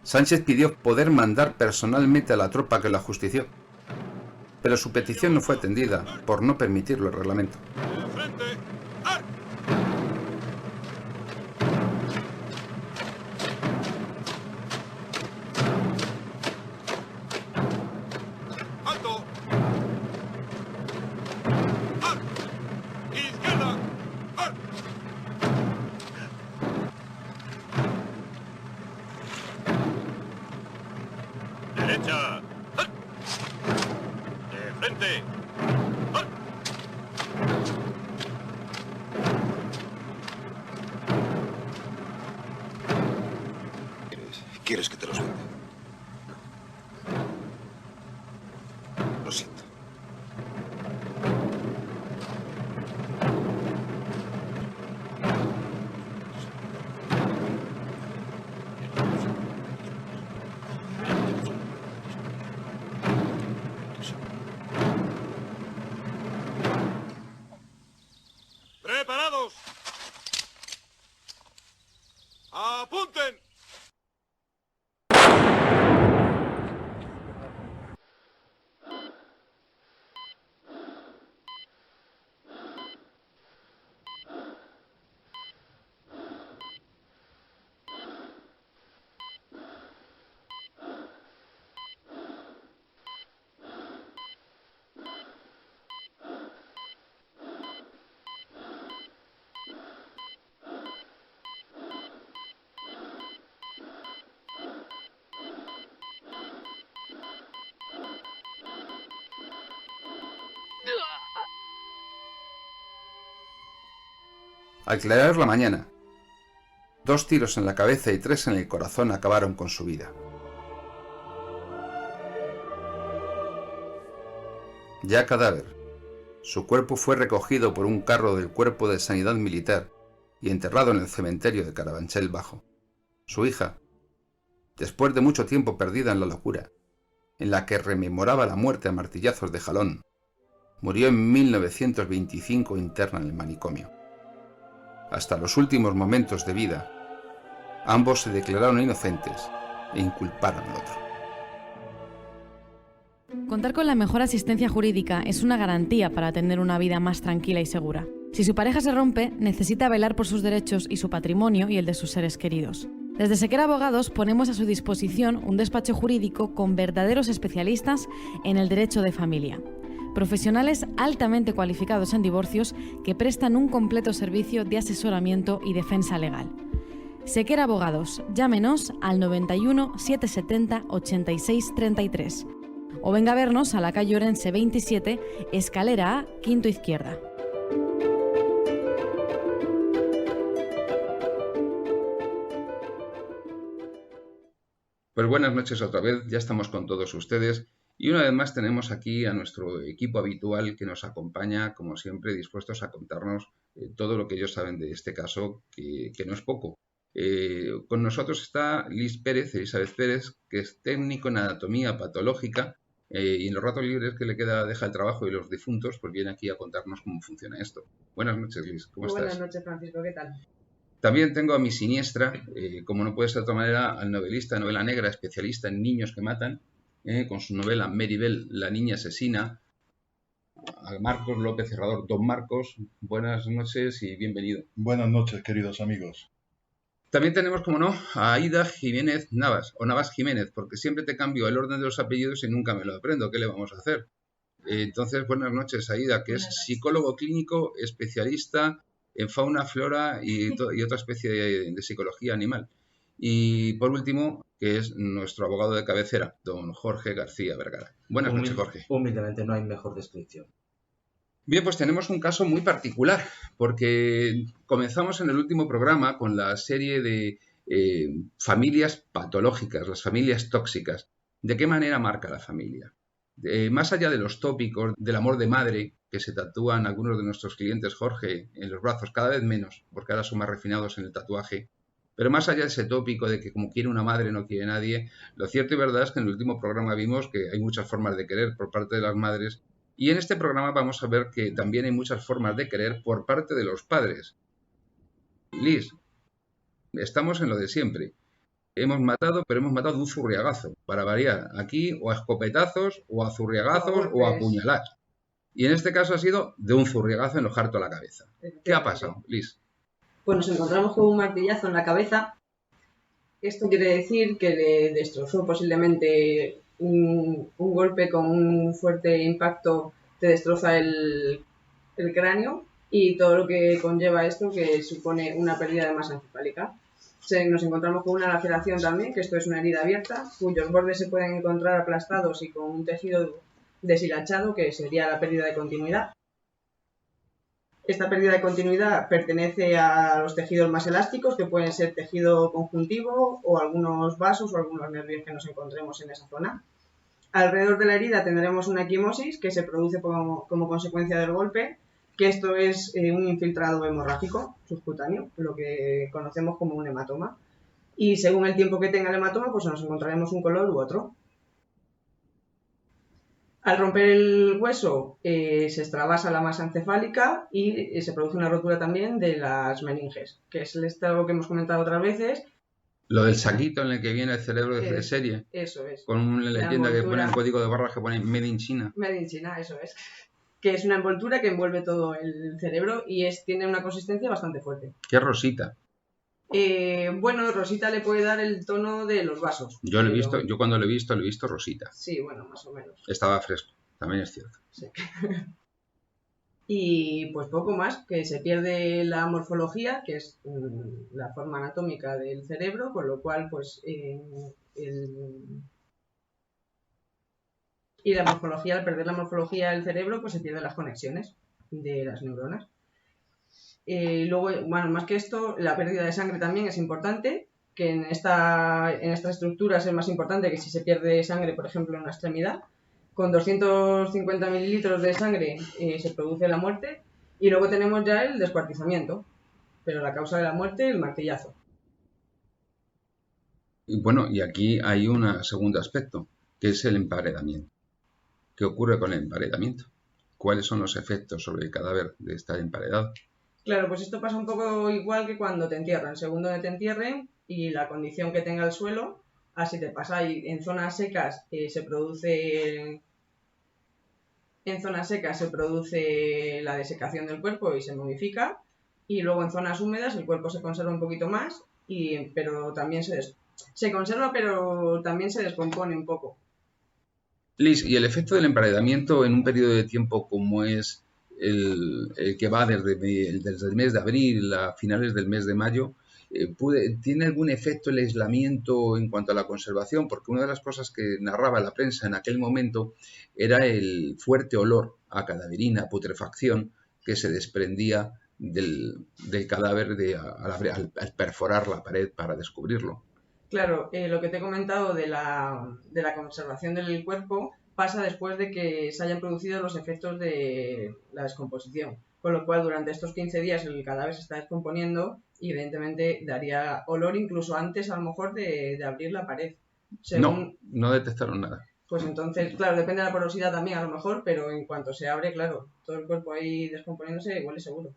Sánchez pidió poder mandar personalmente a la tropa que lo ajustició, pero su petición no fue atendida por no permitirlo el reglamento. Derecha. De frente. ¿Quieres que te lo suelte? Lo siento. Al clarear la mañana, 2 tiros en la cabeza y 3 en el corazón acabaron con su vida. Ya cadáver, su cuerpo fue recogido por un carro del Cuerpo de Sanidad Militar y enterrado en el cementerio de Carabanchel Bajo. Su hija, después de mucho tiempo perdida en la locura, en la que rememoraba la muerte a martillazos de Jalón, murió en 1925 interna en el manicomio. Hasta los últimos momentos de vida, ambos se declararon inocentes e inculparon al otro. Contar con la mejor asistencia jurídica es una garantía para tener una vida más tranquila y segura. Si su pareja se rompe, necesita velar por sus derechos y su patrimonio y el de sus seres queridos. Desde Sequera Abogados ponemos a su disposición un despacho jurídico con verdaderos especialistas en el derecho de familia. Profesionales altamente cualificados en divorcios que prestan un completo servicio de asesoramiento y defensa legal. Sequera Abogados, llámenos al 91 770 86 33 o venga a vernos a la calle Orense 27, escalera A, quinto izquierda. Pues buenas noches otra vez, ya estamos con todos ustedes y una vez más tenemos aquí a nuestro equipo habitual que nos acompaña, como siempre, dispuestos a contarnos todo lo que ellos saben de este caso, que no es poco. Con nosotros está Elizabeth Pérez, que es técnico en anatomía patológica y en los ratos libres que le queda deja el trabajo y los difuntos, pues viene aquí a contarnos cómo funciona esto. Buenas noches, Liz, ¿cómo estás? Buenas noches, Francisco, ¿qué tal? También tengo a mi siniestra, como no puede ser de otra manera, al novelista de novela negra, especialista en niños que matan, con su novela Maribel, la niña asesina, a Marcos López Herrador. Don Marcos, buenas noches y bienvenido. Buenas noches, queridos amigos. También tenemos, como no, a Aida Jiménez Navas, o Navas Jiménez, porque siempre te cambio el orden de los apellidos y nunca me lo aprendo. ¿Qué le vamos a hacer? Entonces, buenas noches, Aida, que es psicólogo clínico, especialista en fauna, flora y otra especie de psicología animal. Y por último, que es nuestro abogado de cabecera, don Jorge García Vergara. Buenas noches, Jorge. Humildemente, no hay mejor descripción. Bien, pues tenemos un caso muy particular, porque comenzamos en el último programa con la serie de familias patológicas, las familias tóxicas. ¿De qué manera marca la familia? Más allá de los tópicos del amor de madre que se tatúan algunos de nuestros clientes, Jorge, en los brazos, cada vez menos, porque ahora son más refinados en el tatuaje, pero más allá de ese tópico de que como quiere una madre no quiere nadie, lo cierto y verdad es que en el último programa vimos que hay muchas formas de querer por parte de las madres y en este programa vamos a ver que también hay muchas formas de querer por parte de los padres. Liz, estamos en lo de siempre. Hemos matado, pero hemos matado de un zurriagazo, para variar. Aquí o a escopetazos, o a zurriagazos, o a puñalar. Y en este caso ha sido de un zurriagazo en lo harto a la cabeza. ¿Qué ha pasado, Liz? Pues nos encontramos con un martillazo en la cabeza. Esto quiere decir que le destrozó posiblemente un golpe con un fuerte impacto, te destroza el cráneo y todo lo que conlleva esto, que supone una pérdida de masa encefálica. Nos encontramos con una laceración también, que esto es una herida abierta, cuyos bordes se pueden encontrar aplastados y con un tejido deshilachado, que sería la pérdida de continuidad. Esta pérdida de continuidad pertenece a los tejidos más elásticos, que pueden ser tejido conjuntivo o algunos vasos o algunos nervios que nos encontremos en esa zona. Alrededor de la herida tendremos una equimosis que se produce como consecuencia del golpe, que esto es un infiltrado hemorrágico subcutáneo, lo que conocemos como un hematoma. Y según el tiempo que tenga el hematoma, pues nos encontraremos un color u otro. Al romper el hueso se extravasa la masa encefálica y se produce una rotura también de las meninges, que es algo que hemos comentado otras veces. Lo del saquito en el que viene el cerebro de serie. Eso es. Con una leyenda que pone en código de barras que pone Made in China. Made in China, eso es. Que es una envoltura que envuelve todo el cerebro y tiene una consistencia bastante fuerte. ¿Qué rosita? Bueno, rosita le puede dar el tono de los vasos. Yo cuando lo he visto rosita. Sí, bueno, más o menos. Estaba fresco, también es cierto. Sí. Y pues poco más, que se pierde la morfología, que es la forma anatómica del cerebro, con lo cual pues y al perder la morfología del cerebro, pues se pierden las conexiones de las neuronas. Luego, bueno, más que esto, la pérdida de sangre también es importante, que en estas estructuras es más importante que si se pierde sangre, por ejemplo, en una extremidad. Con 250 mililitros de sangre se produce la muerte, y luego tenemos ya el descuartizamiento, pero la causa de la muerte, el martillazo. Y bueno, y aquí hay un segundo aspecto, que es el emparedamiento. ¿Qué ocurre con el emparedamiento? ¿Cuáles son los efectos sobre el cadáver de estar emparedado? Claro, pues esto pasa un poco igual que cuando te entierran. Según donde te entierren y la condición que tenga el suelo, así te pasa. Y en zonas secas se produce la desecación del cuerpo y se momifica, y luego en zonas húmedas el cuerpo se conserva un poquito más, pero también se conserva, pero también se descompone un poco. Liz, ¿y el efecto del emparedamiento en un periodo de tiempo como es el que va desde el mes de abril a finales del mes de mayo, ¿tiene algún efecto el aislamiento en cuanto a la conservación? Porque una de las cosas que narraba la prensa en aquel momento era el fuerte olor a cadaverina, a putrefacción, que se desprendía del cadáver al perforar la pared para descubrirlo. Claro, lo que te he comentado de la conservación del cuerpo pasa después de que se hayan producido los efectos de la descomposición. Con lo cual, durante estos 15 días el cadáver se está descomponiendo y evidentemente daría olor incluso antes, a lo mejor, de abrir la pared. No detectaron nada. Pues entonces, claro, depende de la porosidad también a lo mejor, pero en cuanto se abre, claro, todo el cuerpo ahí descomponiéndose, huele seguro.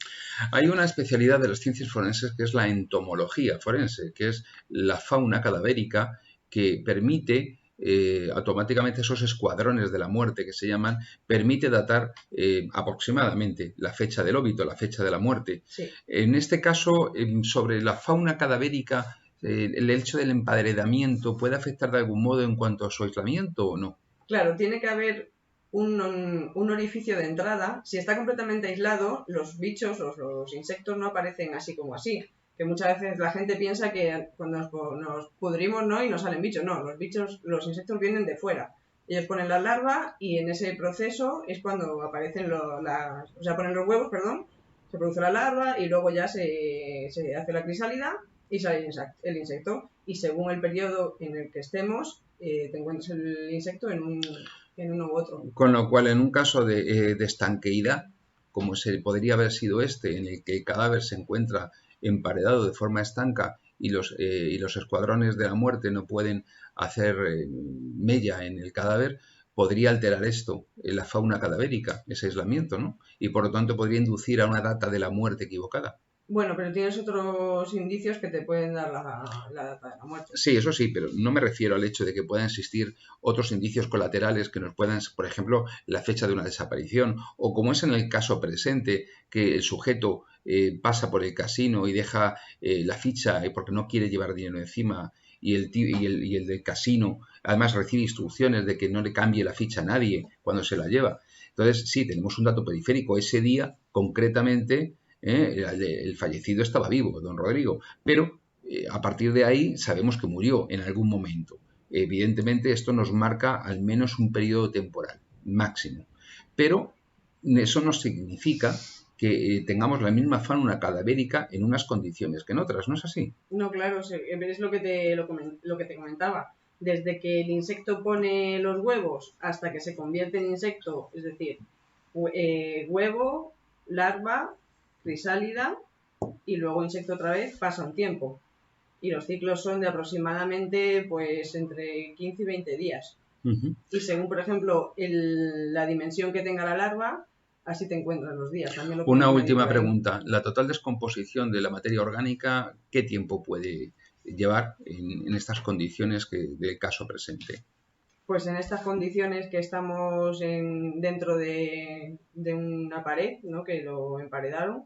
Hay una especialidad de las ciencias forenses que es la entomología forense, que es la fauna cadavérica que permite automáticamente esos escuadrones de la muerte que se llaman, permite datar aproximadamente la fecha del óbito, la fecha de la muerte. Sí. En este caso, sobre la fauna cadavérica, ¿el hecho del emparedamiento puede afectar de algún modo en cuanto a su aislamiento o no? Claro, tiene que haber un orificio de entrada. Si está completamente aislado, los bichos, los insectos no aparecen así como así. Que muchas veces la gente piensa que cuando nos pudrimos, ¿no?, y nos salen bichos. No, los insectos vienen de fuera. Ellos ponen las larvas y en ese proceso es cuando aparecen ponen los huevos, perdón, se produce la larva y luego ya se hace la crisálida y sale el insecto. Y según el periodo en el que estemos, te encuentras el insecto en uno u otro. Con lo cual, en un caso de estanqueidad, como se podría haber sido en el que el cadáver se encuentra emparedado de forma estanca y los escuadrones de la muerte no pueden hacer mella en el cadáver, podría alterar esto en la fauna cadavérica, ese aislamiento, ¿no? Y por lo tanto podría inducir a una data de la muerte equivocada. Bueno, pero tienes otros indicios que te pueden dar la data de la muerte. Sí, eso sí, pero no me refiero al hecho de que puedan existir otros indicios colaterales que nos puedan, por ejemplo, la fecha de una desaparición, o como es en el caso presente, que el sujeto pasa por el casino y deja la ficha porque no quiere llevar dinero encima, y el del casino además recibe instrucciones de que no le cambie la ficha a nadie cuando se la lleva. Entonces, sí, tenemos un dato periférico. Ese día, concretamente, el fallecido estaba vivo, don Rodrigo, pero a partir de ahí sabemos que murió en algún momento. Evidentemente esto nos marca al menos un periodo temporal máximo, pero eso no significa que tengamos la misma fauna cadavérica en unas condiciones que en otras, ¿no es así? No, claro, es lo que te comentaba. Desde que el insecto pone los huevos hasta que se convierte en insecto, es decir, huevo, larva, crisálida y luego insecto otra vez, pasa un tiempo. Y los ciclos son de aproximadamente pues entre 15 y 20 días. Uh-huh. Y según, por ejemplo, la dimensión que tenga la larva, así te encuentras los días. Una última pregunta. ¿La total descomposición de la materia orgánica qué tiempo puede llevar en estas condiciones del caso presente? Pues en estas condiciones que estamos dentro de una pared, ¿no?, que lo emparedaron,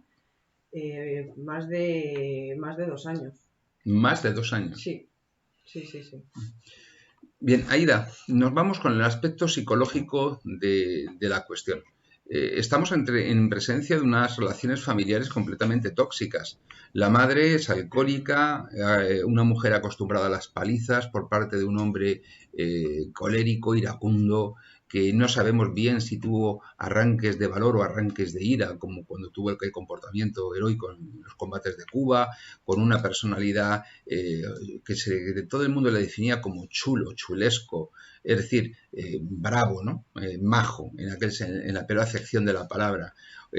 más de 2 años. ¿Más de 2 años? Sí. Bien, Aida, nos vamos con el aspecto psicológico de la cuestión. Estamos en presencia de unas relaciones familiares completamente tóxicas. La madre es alcohólica, una mujer acostumbrada a las palizas por parte de un hombre colérico, iracundo, que no sabemos bien si tuvo arranques de valor o arranques de ira, como cuando tuvo el comportamiento heroico en los combates de Cuba, con una personalidad que todo el mundo le definía como chulo, chulesco, es decir, bravo, ¿no? Majo, en la peor acepción de la palabra.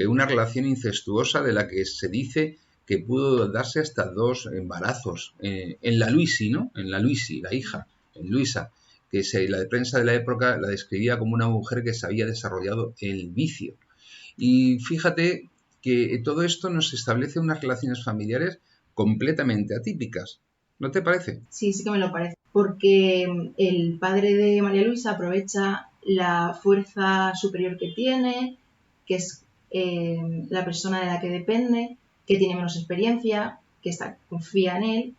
Una relación incestuosa de la que se dice que pudo darse hasta 2 embarazos en la Luisi, ¿no? En la Luisi, la hija, en Luisa, que la prensa de la época la describía como una mujer que se había desarrollado el vicio. Y fíjate que todo esto nos establece unas relaciones familiares completamente atípicas. ¿No te parece? Sí, sí que me lo parece. Porque el padre de María Luisa aprovecha la fuerza superior que tiene, que es la persona de la que depende, que tiene menos experiencia, que confía en él,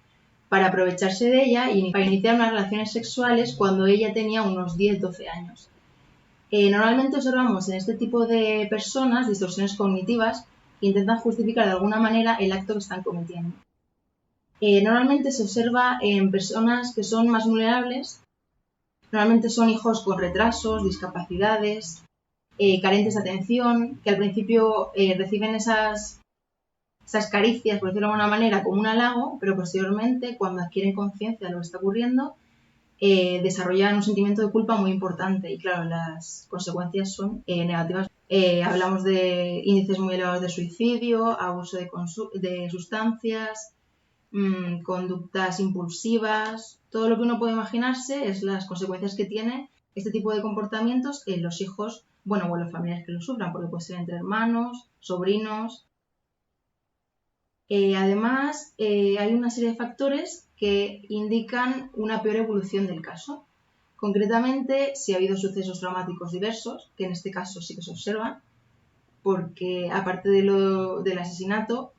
para aprovecharse de ella y para iniciar unas relaciones sexuales cuando ella tenía unos 10-12 años. Normalmente observamos en este tipo de personas distorsiones cognitivas que intentan justificar de alguna manera el acto que están cometiendo. Normalmente se observa en personas que son más vulnerables, normalmente son hijos con retrasos, discapacidades, carentes de atención, que al principio reciben esas caricias, por decirlo de alguna manera, como un halago, pero posteriormente, cuando adquieren conciencia de lo que está ocurriendo, desarrollan un sentimiento de culpa muy importante y claro, las consecuencias son negativas. Hablamos de índices muy elevados de suicidio, abuso de sustancias, conductas impulsivas, todo lo que uno puede imaginarse es las consecuencias que tiene este tipo de comportamientos en los hijos, o en los familiares que lo sufran, porque puede ser entre hermanos, sobrinos. Además, hay una serie de factores que indican una peor evolución del caso. Concretamente, si ha habido sucesos traumáticos diversos, que en este caso sí que se observan, porque aparte del asesinato,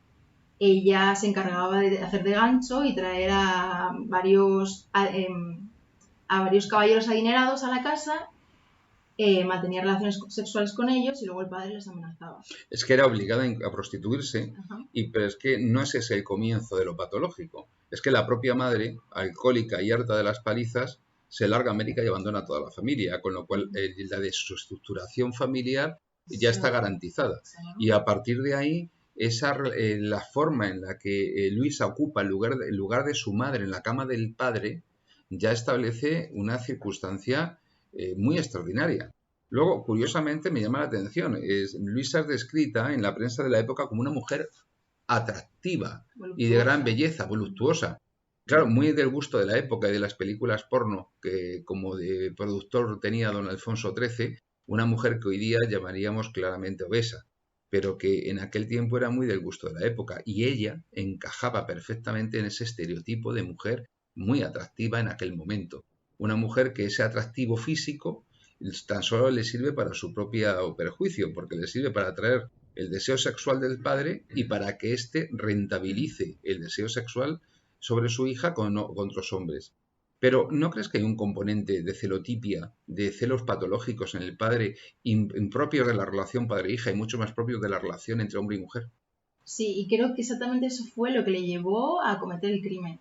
ella se encargaba de hacer de gancho y traer a varios caballeros adinerados a la casa, mantenía relaciones sexuales con ellos y luego el padre les amenazaba. Es que era obligada a prostituirse, Ajá. pero es que no es ese el comienzo de lo patológico. Es que la propia madre, alcohólica y harta de las palizas, se larga a América y abandona a toda la familia, con lo cual la desestructuración familiar ya está garantizada. Y a partir de ahí, la forma en la que Luisa ocupa el lugar de su madre en la cama del padre ya establece una circunstancia muy extraordinaria. Luego, curiosamente, me llama la atención, Luisa es descrita en la prensa de la época como una mujer atractiva y de gran belleza, voluptuosa. Claro, muy del gusto de la época y de las películas porno que como de productor tenía don Alfonso XIII, una mujer que hoy día llamaríamos claramente obesa, pero que en aquel tiempo era muy del gusto de la época y ella encajaba perfectamente en ese estereotipo de mujer muy atractiva en aquel momento. Una mujer que ese atractivo físico tan solo le sirve para su propio perjuicio, porque le sirve para atraer el deseo sexual del padre y para que éste rentabilice el deseo sexual sobre su hija con otros hombres. Pero ¿no crees que hay un componente de celotipia, de celos patológicos en el padre, impropios de la relación padre-hija y mucho más propios de la relación entre hombre y mujer? Sí, y creo que exactamente eso fue lo que le llevó a cometer el crimen.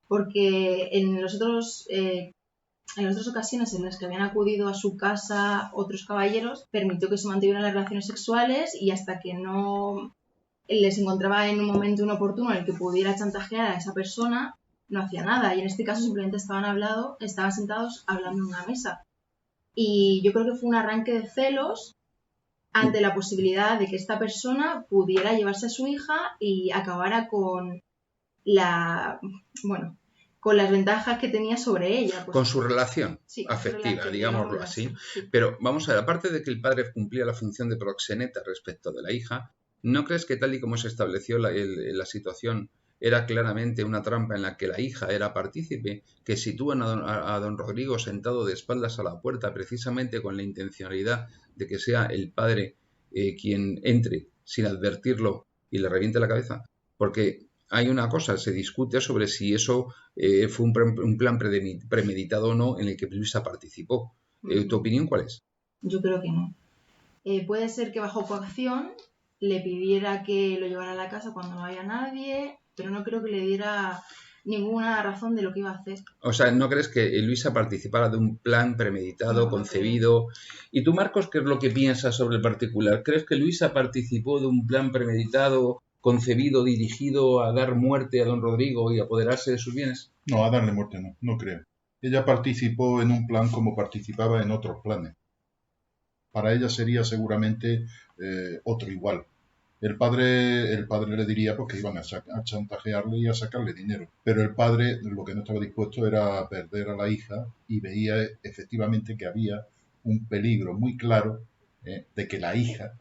Porque en las otras ocasiones en las que habían acudido a su casa otros caballeros, permitió que se mantuvieran las relaciones sexuales y hasta que no les encontraba en un momento inoportuno en el que pudiera chantajear a esa persona, no hacía nada. Y en este caso simplemente estaban sentados hablando en una mesa. Y yo creo que fue un arranque de celos ante la posibilidad de que esta persona pudiera llevarse a su hija y acabara con las ventajas que tenía sobre ella. Con su relación afectiva, digámoslo así. Sí. Pero vamos a ver, aparte de que el padre cumplía la función de proxeneta respecto de la hija, ¿no crees que tal y como se estableció la situación era claramente una trampa en la que la hija era partícipe, que sitúan a don Rodrigo sentado de espaldas a la puerta precisamente con la intencionalidad de que sea el padre quien entre sin advertirlo y le reviente la cabeza? Porque hay una cosa, se discute sobre si eso fue un plan premeditado o no en el que Luisa participó. ¿Tu opinión cuál es? Yo creo que no. Puede ser que bajo coacción le pidiera que lo llevara a la casa cuando no haya nadie, pero no creo que le diera ninguna razón de lo que iba a hacer. O sea, ¿no crees que Luisa participara de un plan premeditado, No, concebido? ¿Y tú, Marcos, qué es lo que piensas sobre el particular? ¿Crees que Luisa participó de un plan premeditado, concebido, dirigido a dar muerte a don Rodrigo y apoderarse de sus bienes? No, a darle muerte no creo. Ella participó en un plan como participaba en otros planes. Para ella sería seguramente otro igual. El padre le diría pues, que iban a chantajearle y a sacarle dinero. Pero el padre lo que no estaba dispuesto era a perder a la hija y veía efectivamente que había un peligro muy claro de que la hija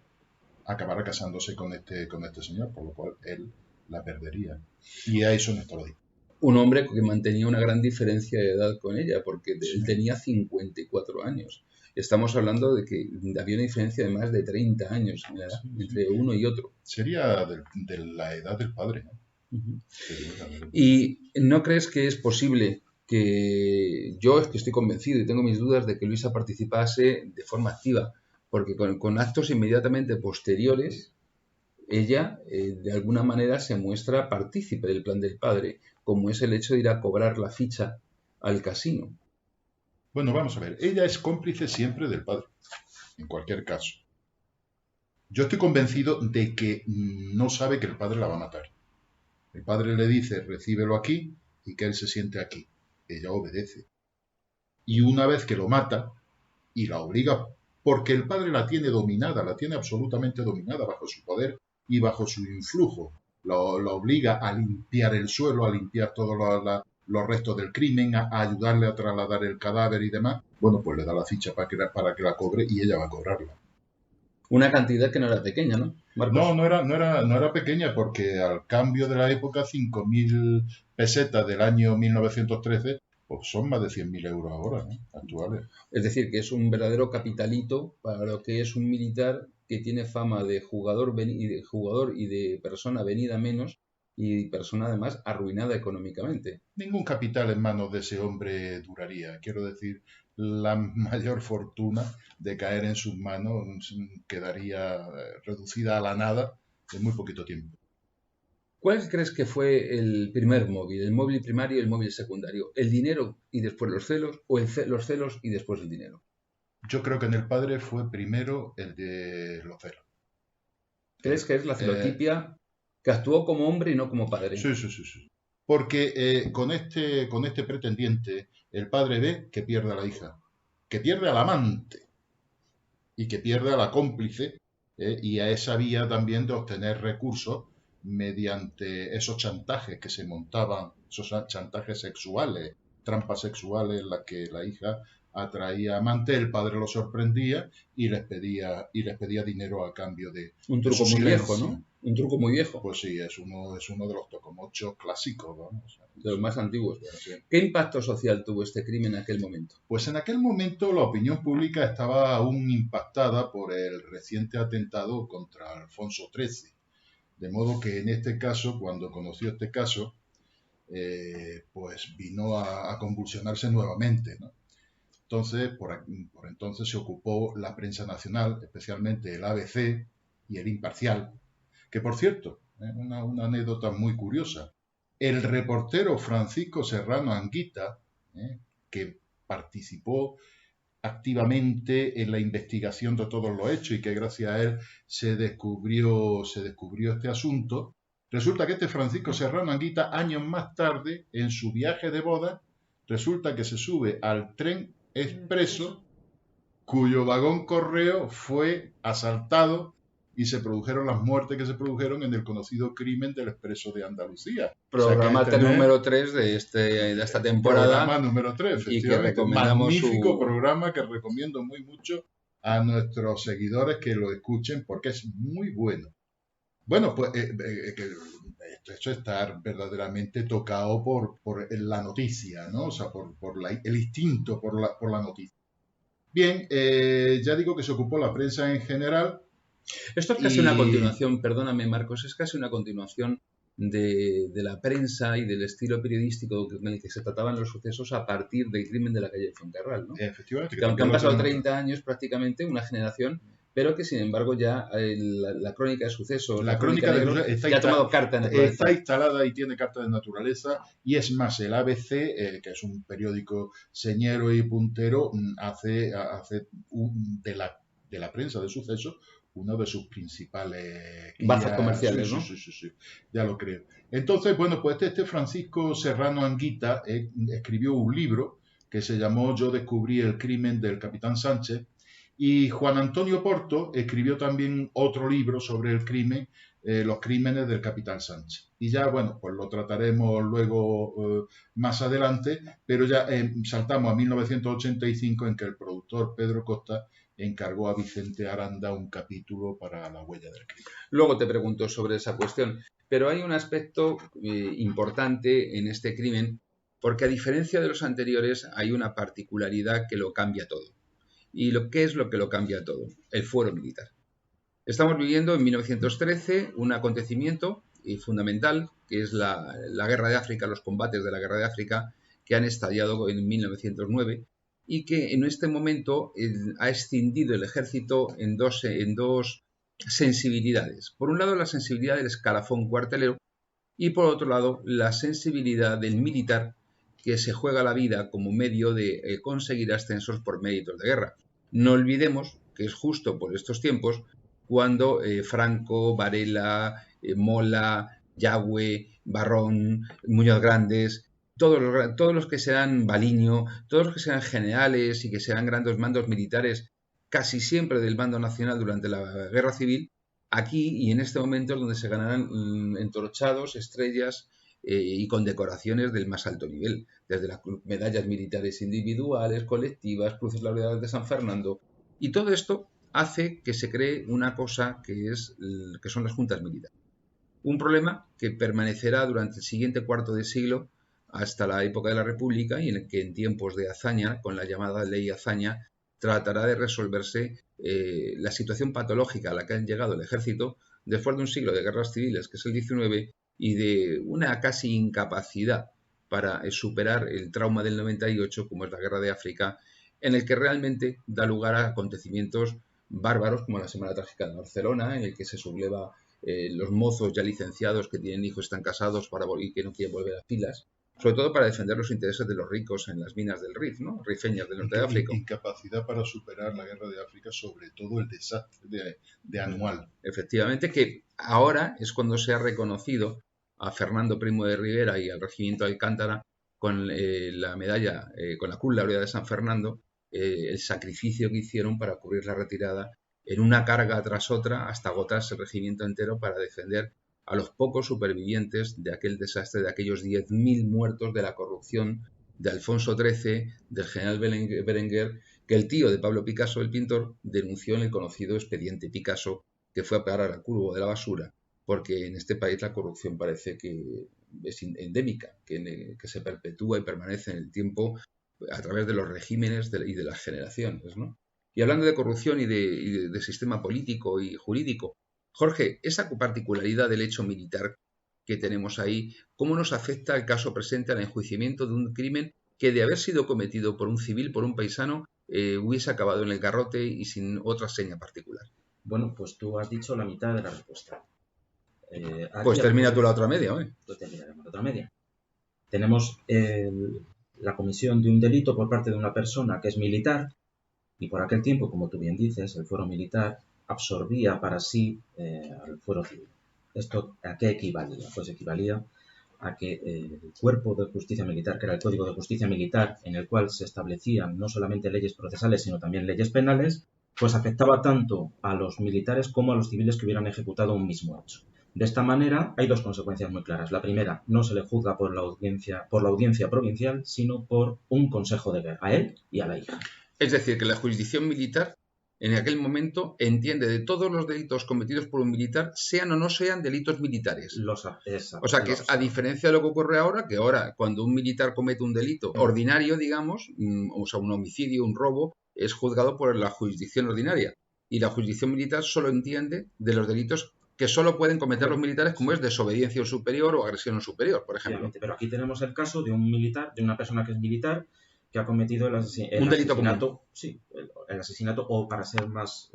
acabara casándose con este señor, por lo cual él la perdería. Y a eso no estaba dispuesto. Un hombre que mantenía una gran diferencia de edad con ella, porque él tenía 54 años. Estamos hablando de que había una diferencia de más de 30 años en la edad, entre uno y otro. Sería de la edad del padre, ¿no? Uh-huh. ¿Y no crees que es posible que yo es que estoy convencido y tengo mis dudas de que Luisa participase de forma activa? Porque con actos inmediatamente posteriores, ella de alguna manera se muestra partícipe del plan del padre, como es el hecho de ir a cobrar la ficha al casino. Bueno, vamos a ver, ella es cómplice siempre del padre, en cualquier caso. Yo estoy convencido de que no sabe que el padre la va a matar. El padre le dice, recíbelo aquí, y que él se siente aquí. Ella obedece. Y una vez que lo mata, y la obliga, porque el padre la tiene dominada, la tiene absolutamente dominada bajo su poder y bajo su influjo, la obliga a limpiar el suelo, a limpiar todos los restos del crimen, a ayudarle a trasladar el cadáver y demás, bueno, pues le da la ficha para que la cobre y ella va a cobrarla. Una cantidad que no era pequeña, ¿no, Marcos? No era pequeña, porque al cambio de la época, 5.000 pesetas del año 1913, pues son más de 100.000 euros ahora, ¿no? Actuales. Es decir, que es un verdadero capitalito para lo que es un militar que tiene fama de jugador y de persona venida menos y persona además arruinada económicamente. Ningún capital en manos de ese hombre duraría. Quiero decir, la mayor fortuna de caer en sus manos quedaría reducida a la nada en muy poquito tiempo. ¿Cuál crees que fue el primer móvil? ¿El móvil primario y el móvil secundario? ¿El dinero y después los celos o los celos y después el dinero? Yo creo que en el padre fue primero el de los celos. ¿Crees que es la celotipia que actuó como hombre y no como padre? Sí. Porque con este pretendiente, el padre ve que pierde a la hija, que pierde al amante y que pierde a la cómplice y a esa vía también de obtener recursos mediante esos chantajes que se montaban, esos chantajes sexuales, trampas sexuales en las que la hija atraía amantes, el padre lo sorprendía y les pedía dinero a cambio de un truco muy viejo, ¿no? Un truco muy viejo. Pues sí, es uno de los tocomochos clásicos, vamos. De los más antiguos. Sí. ¿Qué impacto social tuvo este crimen en aquel momento? Pues en aquel momento la opinión pública estaba aún impactada por el reciente atentado contra Alfonso XIII. De modo que en este caso, cuando conoció este caso, pues vino a convulsionarse nuevamente, ¿no? Entonces, por entonces se ocupó la prensa nacional, especialmente el ABC y el Imparcial, que por cierto, una anécdota muy curiosa, el reportero Francisco Serrano Anguita, que participó activamente en la investigación de todos los hechos y que gracias a él se descubrió este asunto, resulta que este Francisco Serrano Anguita, años más tarde, en su viaje de boda, resulta que se sube al tren expreso cuyo vagón correo fue asaltado y se produjeron las muertes que se produjeron en el conocido crimen del Expreso de Andalucía. Programa número 3 de esta temporada. Programa número 3, efectivamente. Y que recomendamos magnífico programa que recomiendo muy mucho a nuestros seguidores que lo escuchen porque es muy bueno. Bueno, pues esto es estar verdaderamente tocado por la noticia, ¿no? O sea, por el instinto por la noticia. Bien, ya digo que se ocupó la prensa en general. Esto es casi una continuación, perdóname Marcos, es casi una continuación de la prensa y del estilo periodístico en el que se trataban los sucesos a partir del crimen de la calle Fuencarral, ¿no? Efectivamente. Que aunque han pasado 30 años prácticamente, una generación pero que sin embargo ya la crónica de sucesos, la crónica de negro, está ya ha tomado carta en naturaleza. Está instalada y tiene carta de naturaleza, y es más, el ABC, que es un periódico señero y puntero, hace de la prensa de sucesos uno de sus principales bazos comerciales, sí, ¿no? Sí, ya lo creo. Entonces, bueno, pues este Francisco Serrano Anguita escribió un libro que se llamó Yo descubrí el crimen del capitán Sánchez, y Juan Antonio Porto escribió también otro libro sobre el crimen, los crímenes del capitán Sánchez. Y ya, bueno, pues lo trataremos luego más adelante, pero ya saltamos a 1985, en que el productor Pedro Costa encargó a Vicente Aranda un capítulo para La huella del crimen. Luego te pregunto sobre esa cuestión, pero hay un aspecto importante en este crimen, porque a diferencia de los anteriores hay una particularidad que lo cambia todo. ¿Y qué es lo que lo cambia todo? El fuero militar. Estamos viviendo en 1913 un acontecimiento fundamental, que es la Guerra de África, los combates de la Guerra de África, que han estallado en 1909, y que en este momento ha escindido el ejército en dos sensibilidades. Por un lado, la sensibilidad del escalafón cuartelero, y por otro lado, la sensibilidad del militar, que se juega la vida como medio de conseguir ascensos por méritos de guerra. No olvidemos que es justo por estos tiempos cuando Franco, Varela, Mola, Yagüe, Barrón, Muñoz Grandes, todos los que sean Baliño, todos los que sean generales y que sean grandes mandos militares, casi siempre del bando nacional durante la Guerra Civil, aquí y en este momento es donde se ganarán entorchados, estrellas y condecoraciones del más alto nivel, desde las medallas militares individuales, colectivas, cruces laureadas de San Fernando, y todo esto hace que se cree una cosa que son las juntas militares. Un problema que permanecerá durante el siguiente cuarto de siglo hasta la época de la República, y en el que en tiempos de Azaña, con la llamada Ley Azaña, tratará de resolverse la situación patológica a la que han llegado el ejército después de un siglo de guerras civiles, que es el XIX, y de una casi incapacidad para superar el trauma del 98, como es la Guerra de África, en el que realmente da lugar a acontecimientos bárbaros, como la Semana Trágica de Barcelona, en el que se subleva los mozos ya licenciados que tienen hijos y están casados y que no quieren volver a filas, sobre todo para defender los intereses de los ricos en las minas del Rif, ¿no? Rifeñas del norte de África. Incapacidad para superar la Guerra de África, sobre todo el desastre de Anual. Efectivamente, que ahora es cuando se ha reconocido a Fernando Primo de Rivera y al Regimiento de Alcántara con la medalla, con la Cruz Laureada de San Fernando, el sacrificio que hicieron para cubrir la retirada en una carga tras otra hasta agotarse el regimiento entero para defender a los pocos supervivientes de aquel desastre, de aquellos 10.000 muertos de la corrupción de Alfonso XIII, del general Berenguer, que el tío de Pablo Picasso, el pintor, denunció en el conocido expediente Picasso, que fue a parar al cubo de la basura, porque en este país la corrupción parece que es endémica, que se perpetúa y permanece en el tiempo a través de los regímenes y de las generaciones, ¿no? Y hablando de corrupción y de sistema político y jurídico, Jorge, esa particularidad del hecho militar que tenemos ahí, ¿cómo nos afecta el caso presente al enjuiciamiento de un crimen que, de haber sido cometido por un civil, por un paisano, hubiese acabado en el garrote y sin otra seña particular? Bueno, pues tú has dicho la mitad de la respuesta. Pues termina tú la otra media, ¿eh? Pues terminaremos la otra media. Tenemos la comisión de un delito por parte de una persona que es militar, y por aquel tiempo, como tú bien dices, el fuero militar absorbía para sí al fuero civil. ¿Esto a qué equivalía? Pues equivalía a que el cuerpo de justicia militar, que era el Código de Justicia Militar, en el cual se establecían no solamente leyes procesales, sino también leyes penales, pues afectaba tanto a los militares como a los civiles que hubieran ejecutado un mismo hecho. De esta manera hay dos consecuencias muy claras. La primera, no se le juzga por la audiencia provincial, sino por un consejo de guerra, a él y a la hija. Es decir, que la jurisdicción militar en aquel momento entiende de todos los delitos cometidos por un militar, sean o no sean delitos militares. O sea, que es a diferencia de lo que ocurre ahora, que ahora cuando un militar comete un delito ordinario, digamos, o sea, un homicidio, un robo, es juzgado por la jurisdicción ordinaria. Y la jurisdicción militar solo entiende de los delitos que solo pueden cometer los militares, como es desobediencia a un superior o agresión a un superior, por ejemplo. Pero aquí tenemos el caso de un militar, de una persona que es militar, que ha cometido el un delito asesinato, común. sí, el asesinato, o para ser más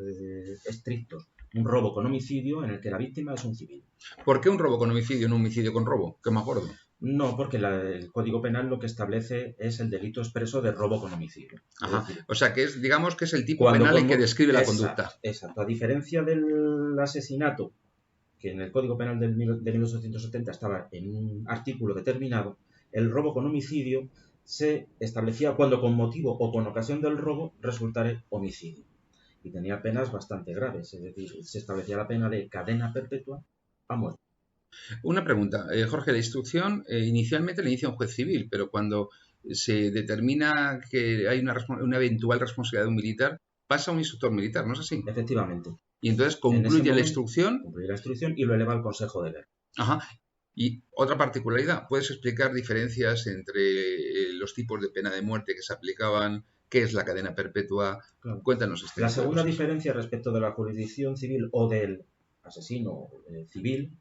estrictos, un robo con homicidio en el que la víctima es un civil. ¿Por qué un robo con homicidio, no un homicidio con robo? Que me acuerdo. No, porque el Código Penal lo que establece es el delito expreso de robo con homicidio. Ajá. Es decir, O sea, que es, digamos que es el tipo penal el que describe la conducta. Exacto. A diferencia del asesinato, que en el Código Penal de 1870 estaba en un artículo determinado, el robo con homicidio se establecía cuando con motivo o con ocasión del robo resultara homicidio. Y tenía penas bastante graves, es decir, se establecía la pena de cadena perpetua a muerte. Una pregunta, Jorge, la instrucción inicialmente la inicia un juez civil, pero cuando se determina que hay una eventual responsabilidad de un militar, pasa a un instructor militar, ¿no es así? Efectivamente. Y entonces concluye la instrucción. Concluye la instrucción y lo eleva al Consejo de Guerra. Ajá. Y otra particularidad, ¿puedes explicar diferencias entre los tipos de pena de muerte que se aplicaban? ¿Qué es la cadena perpetua? Claro. Cuéntanos esto. La segunda diferencia respecto de la jurisdicción civil o del asesino civil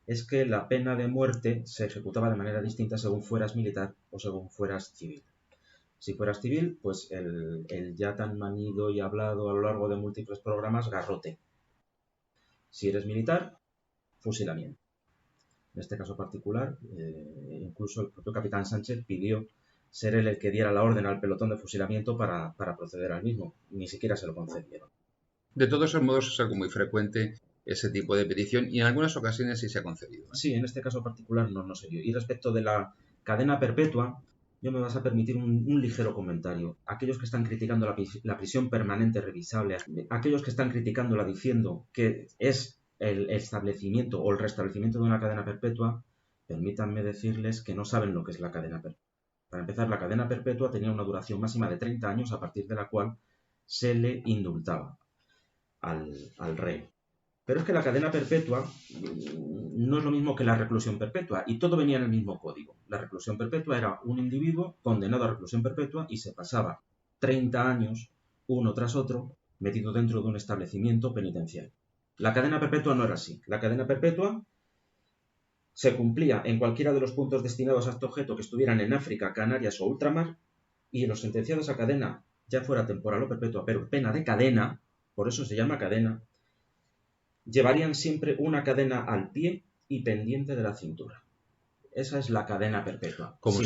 es que la pena de muerte se ejecutaba de manera distinta según fueras militar o según fueras civil. Si fueras civil, pues el ya tan manido y hablado a lo largo de múltiples programas, garrote. Si eres militar, fusilamiento. En este caso particular, incluso el propio capitán Sánchez pidió ser él el que diera la orden al pelotón de fusilamiento para proceder al mismo. Ni siquiera se lo concedieron. De todos esos modos es algo muy frecuente ese tipo de petición y en algunas ocasiones sí se ha concedido. Sí, en este caso particular no se dio. Y respecto de la cadena perpetua, yo me vas a permitir un ligero comentario. Aquellos que están criticando la prisión permanente revisable, aquellos que están criticándola diciendo que es el establecimiento o el restablecimiento de una cadena perpetua, permítanme decirles que no saben lo que es la cadena perpetua. Para empezar, la cadena perpetua tenía una duración máxima de 30 años a partir de la cual se le indultaba al reo. Pero es que la cadena perpetua no es lo mismo que la reclusión perpetua y todo venía en el mismo código. La reclusión perpetua era un individuo condenado a reclusión perpetua y se pasaba 30 años, uno tras otro, metido dentro de un establecimiento penitenciario. La cadena perpetua no era así. La cadena perpetua se cumplía en cualquiera de los puntos destinados a este objeto que estuvieran en África, Canarias o ultramar, y los sentenciados a cadena, ya fuera temporal o perpetua, pero pena de cadena, por eso se llama cadena, llevarían siempre una cadena al pie y pendiente de la cintura. Esa es la cadena perpetua. Como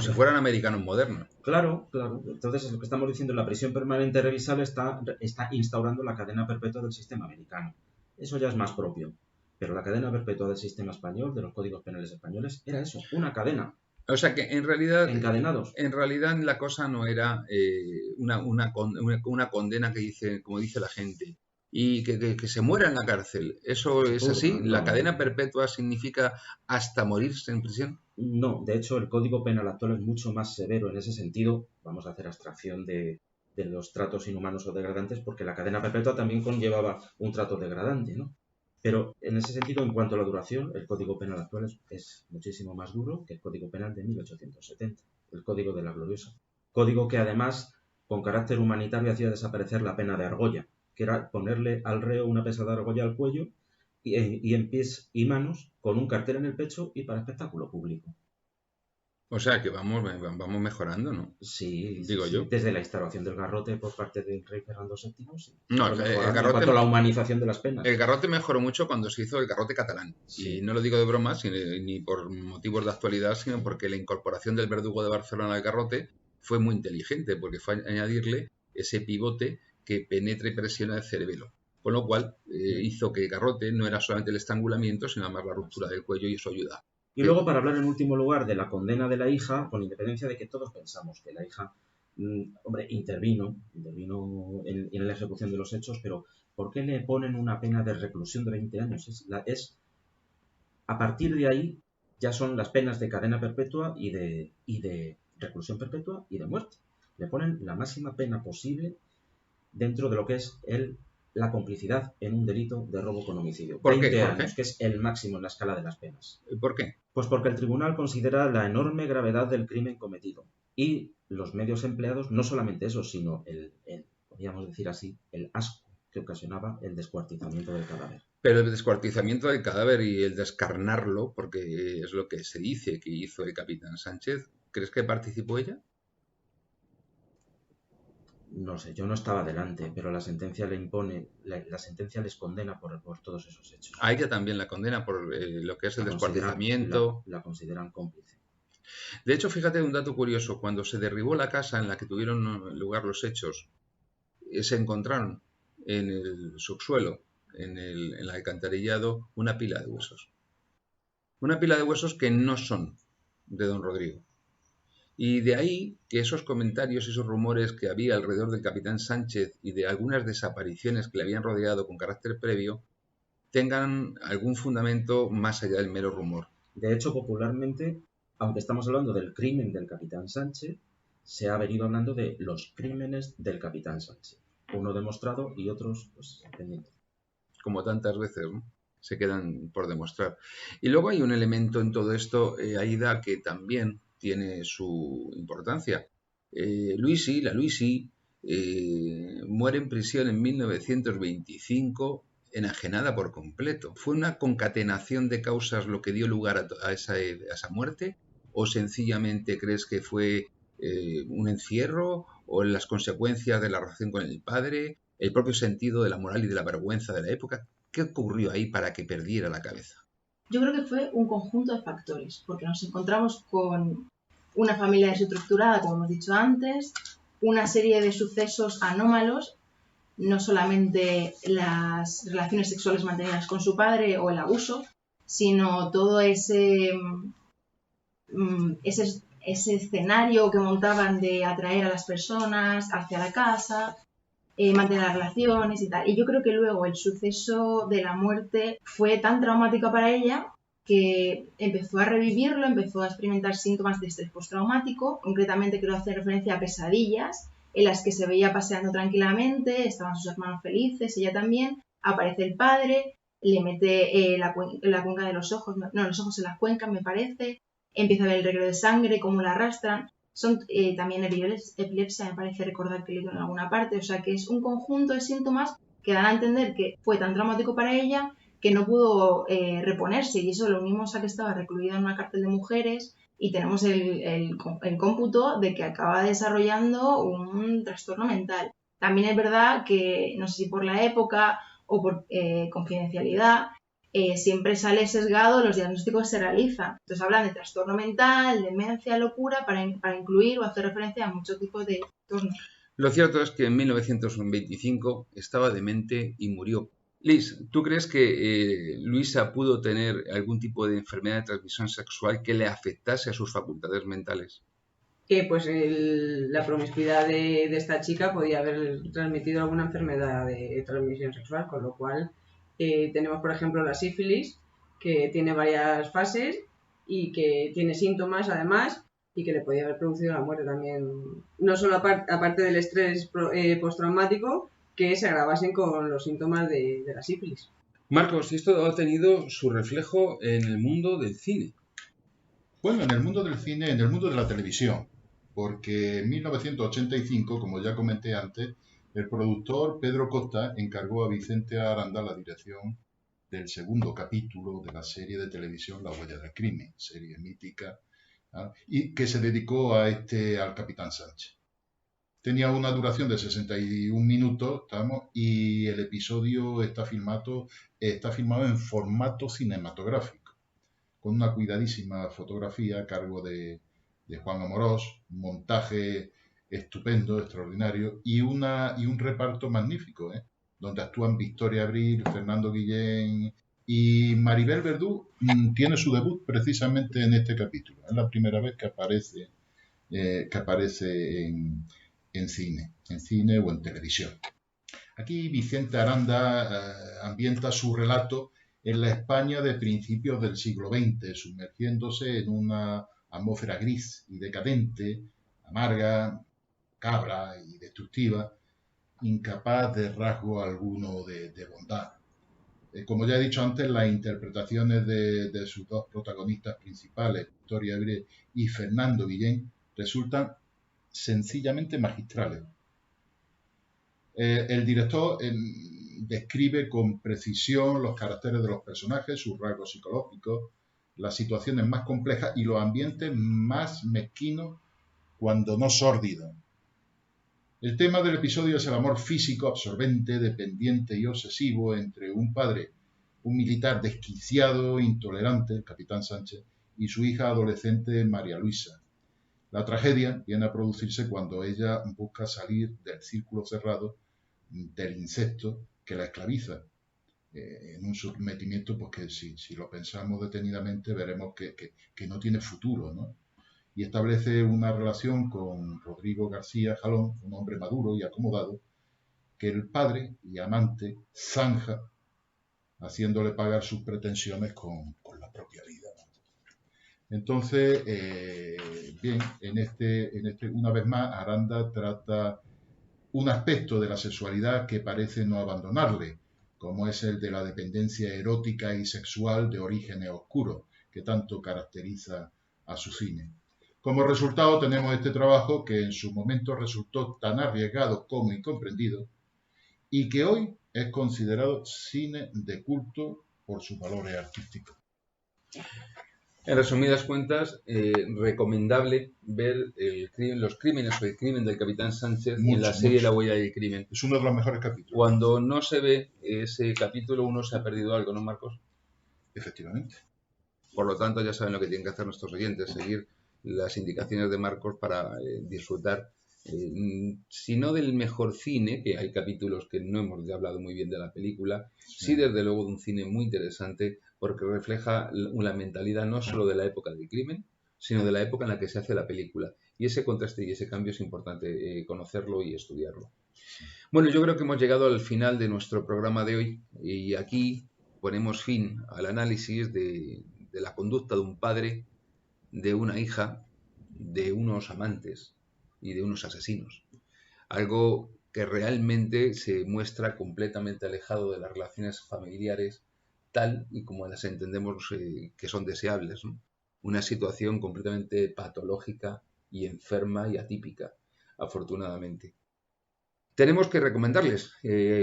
si fueran americanos modernos. Claro. Entonces, lo que estamos diciendo, la prisión permanente revisable está instaurando la cadena perpetua del sistema americano. Eso ya es más propio. Pero la cadena perpetua del sistema español, de los códigos penales españoles, era eso, una cadena. O sea que en realidad, encadenados. En realidad la cosa no era una condena que dice, como dice la gente, y que se muera en la cárcel. ¿Eso es así? ¿La cadena perpetua significa hasta morirse en prisión? No, de hecho el Código Penal actual es mucho más severo en ese sentido. Vamos a hacer abstracción de los tratos inhumanos o degradantes, porque la cadena perpetua también conllevaba un trato degradante, ¿no? Pero en ese sentido, en cuanto a la duración, el Código Penal actual es muchísimo más duro que el Código Penal de 1870, el Código de la Gloriosa. Código que además, con carácter humanitario, hacía desaparecer la pena de argolla, que era ponerle al reo una pesada argolla al cuello y en pies y manos, con un cartel en el pecho y para espectáculo público. O sea que vamos mejorando, ¿no? Sí, digo yo. Desde la instauración del garrote por parte del rey Fernando VII, sí. No, el garrote, la humanización de las penas. El garrote mejoró mucho cuando se hizo el garrote catalán. Sí. Y no lo digo de broma, ni por motivos de actualidad, sino porque la incorporación del verdugo de Barcelona al garrote fue muy inteligente, porque fue añadirle ese pivote que penetra y presiona el cerebelo. Con lo cual hizo que el garrote no era solamente el estrangulamiento, sino además la ruptura del cuello, y eso ayuda. Y luego, para hablar en último lugar de la condena de la hija, con independencia de que todos pensamos que la hija, intervino en la ejecución de los hechos, pero ¿por qué le ponen una pena de reclusión de 20 años? A partir de ahí ya son las penas de cadena perpetua y de reclusión perpetua y de muerte. Le ponen la máxima pena posible dentro de lo que es la complicidad en un delito de robo con homicidio. ¿Por qué? 20 años, que es el máximo en la escala de las penas. ¿Por qué? Pues porque el tribunal considera la enorme gravedad del crimen cometido y los medios empleados, no solamente eso, sino podríamos decir así, el asco que ocasionaba el descuartizamiento del cadáver. Pero el descuartizamiento del cadáver y el descarnarlo, porque es lo que se dice que hizo el capitán Sánchez, ¿crees que participó ella? No sé, yo no estaba delante, pero la sentencia le impone, la sentencia les condena por todos esos hechos. A ella también la condena por lo que es el La descuartizamiento. la consideran cómplice. De hecho, fíjate un dato curioso, cuando se derribó la casa en la que tuvieron lugar los hechos, se encontraron en el subsuelo, en el alcantarillado, una pila de huesos. Una pila de huesos que no son de don Rodrigo. Y de ahí que esos comentarios, esos rumores que había alrededor del capitán Sánchez y de algunas desapariciones que le habían rodeado con carácter previo, tengan algún fundamento más allá del mero rumor. De hecho, popularmente, aunque estamos hablando del crimen del capitán Sánchez, se ha venido hablando de los crímenes del capitán Sánchez. Uno demostrado y otros, pues, pendientes. Como tantas veces, ¿no? Se quedan por demostrar. Y luego hay un elemento en todo esto, Aida, que también tiene su importancia. La Luisi, muere en prisión en 1925, enajenada por completo. ¿Fue una concatenación de causas lo que dio lugar a esa muerte? ¿O sencillamente crees que fue un encierro o las consecuencias de la relación con el padre, el propio sentido de la moral y de la vergüenza de la época? ¿Qué ocurrió ahí para que perdiera la cabeza? Yo creo que fue un conjunto de factores, porque nos encontramos con una familia desestructurada, como hemos dicho antes, una serie de sucesos anómalos, no solamente las relaciones sexuales mantenidas con su padre o el abuso, sino todo ese escenario que montaban de atraer a las personas hacia la casa, mantener las relaciones y tal. Y yo creo que luego el suceso de la muerte fue tan traumático para ella que empezó a revivirlo, empezó a experimentar síntomas de estrés postraumático. Concretamente quiero hacer referencia a pesadillas en las que se veía paseando tranquilamente, estaban sus hermanos felices, ella también, aparece el padre, le mete la cuenca de los ojos, los ojos en las cuencas, me parece, empieza a ver el reguero de sangre, cómo la arrastran. Son también epilepsia, me parece recordar que leí en alguna parte, o sea que es un conjunto de síntomas que dan a entender que fue tan traumático para ella que no pudo reponerse, y eso lo unimos a que estaba recluida en una cárcel de mujeres y tenemos el cómputo de que acaba desarrollando un trastorno mental. También es verdad que, no sé si por la época o por confidencialidad, siempre sale sesgado los diagnósticos que se realizan. Entonces hablan de trastorno mental, demencia, locura, para incluir o hacer referencia a muchos tipos de trastornos. Lo cierto es que en 1925 estaba demente y murió. Liz, ¿tú crees que Luisa pudo tener algún tipo de enfermedad de transmisión sexual que le afectase a sus facultades mentales? Pues la promiscuidad de esta chica podía haber transmitido alguna enfermedad de transmisión sexual, con lo cual tenemos, por ejemplo, la sífilis, que tiene varias fases y que tiene síntomas, además, y que le podía haber producido la muerte también. No solo aparte del estrés postraumático, que se agravasen con los síntomas de la sífilis. Marcos, esto ha tenido su reflejo en el mundo del cine. Bueno, en el mundo del cine, en el mundo de la televisión, porque en 1985, como ya comenté antes, el productor Pedro Costa encargó a Vicente Aranda la dirección del segundo capítulo de la serie de televisión La huella del crimen, serie mítica, ¿ah? Y que se dedicó al capitán Sánchez. Tenía una duración de 61 minutos, y el episodio está filmado en formato cinematográfico, con una cuidadísima fotografía a cargo de Juan Amorós, un montaje estupendo, extraordinario, y un reparto magnífico, donde actúan Victoria Abril, Fernando Guillén y Maribel Verdú. Tiene su debut precisamente en este capítulo. Es la primera vez que aparece en cine o en televisión. Aquí Vicente Aranda ambienta su relato en la España de principios del siglo XX, sumergiéndose en una atmósfera gris y decadente, amarga, cabra y destructiva, incapaz de rasgo alguno de bondad. Como ya he dicho antes, las interpretaciones de sus dos protagonistas principales, Victoria Abril y Fernando Guillén, resultan sencillamente magistrales. El director describe con precisión los caracteres de los personajes, sus rasgos psicológicos, las situaciones más complejas y los ambientes más mezquinos, cuando no sórdidos. El tema del episodio es el amor físico, absorbente, dependiente y obsesivo entre un padre, un militar desquiciado, intolerante, el capitán Sánchez, y su hija adolescente María Luisa. La tragedia viene a producirse cuando ella busca salir del círculo cerrado del incesto que la esclaviza, en un sometimiento pues que si lo pensamos detenidamente veremos que no tiene futuro, ¿no? Y establece una relación con Rodrigo García Jalón, un hombre maduro y acomodado, que el padre y amante zanja, haciéndole pagar sus pretensiones con la propia vida, ¿no? Entonces, bien, una vez más, Aranda trata un aspecto de la sexualidad que parece no abandonarle, como es el de la dependencia erótica y sexual de orígenes oscuros, que tanto caracteriza a su cine. Como resultado tenemos este trabajo que en su momento resultó tan arriesgado como incomprendido y que hoy es considerado cine de culto por sus valores artísticos. En resumidas cuentas, recomendable ver los crímenes o el crimen del capitán Sánchez en la serie La huella del crimen. Es uno de los mejores capítulos. Cuando no se ve ese capítulo, uno se ha perdido algo, ¿no, Marcos? Efectivamente. Por lo tanto, ya saben lo que tienen que hacer nuestros oyentes, seguir las indicaciones de Marcos para disfrutar, si no del mejor cine, que hay capítulos que no hemos hablado muy bien de la película, sí desde luego de un cine muy interesante, porque refleja la mentalidad no solo de la época del crimen, sino de la época en la que se hace la película. Y ese contraste y ese cambio es importante conocerlo y estudiarlo. Bueno, yo creo que hemos llegado al final de nuestro programa de hoy y aquí ponemos fin al análisis de la conducta de un padre, de una hija, de unos amantes y de unos asesinos. Algo que realmente se muestra completamente alejado de las relaciones familiares tal y como las entendemos que son deseables, ¿no? Una situación completamente patológica y enferma y atípica, afortunadamente. Tenemos que recomendarles,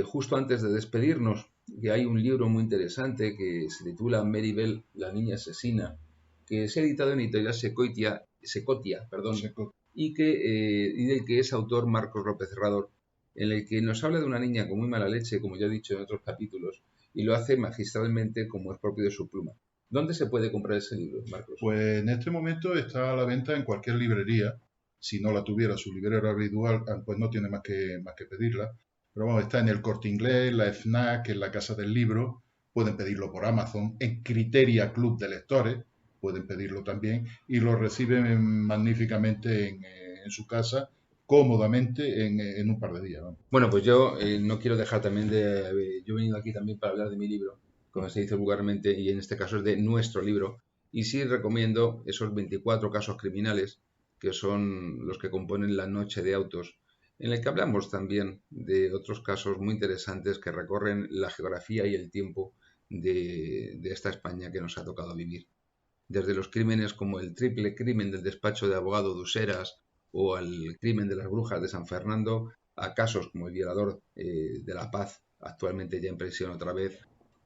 justo antes de despedirnos, que hay un libro muy interesante que se titula Mary Bell, la niña asesina, que se ha editado en editorial Secotia, y del que es autor Marcos López Herrador, en el que nos habla de una niña con muy mala leche, como ya he dicho en otros capítulos, y lo hace magistralmente como es propio de su pluma. ¿Dónde se puede comprar ese libro, Marcos? Pues en este momento está a la venta en cualquier librería. Si no la tuviera su librero habitual, pues no tiene más que pedirla. Pero vamos, está en el Corte Inglés, la FNAC, en la Casa del Libro. Pueden pedirlo por Amazon, en Criteria Club de Lectores. Pueden pedirlo también y lo reciben magníficamente en su casa, cómodamente en un par de días, ¿no? Bueno, pues yo no quiero dejar también yo he venido aquí también para hablar de mi libro, como se dice vulgarmente, y en este caso es de nuestro libro, y sí recomiendo esos 24 casos criminales, que son los que componen La Noche de Autos, en el que hablamos también de otros casos muy interesantes que recorren la geografía y el tiempo de esta España que nos ha tocado vivir. Desde los crímenes como el triple crimen del despacho de abogado de Useras o al crimen de las brujas de San Fernando, a casos como el violador de La Paz, actualmente ya en prisión otra vez,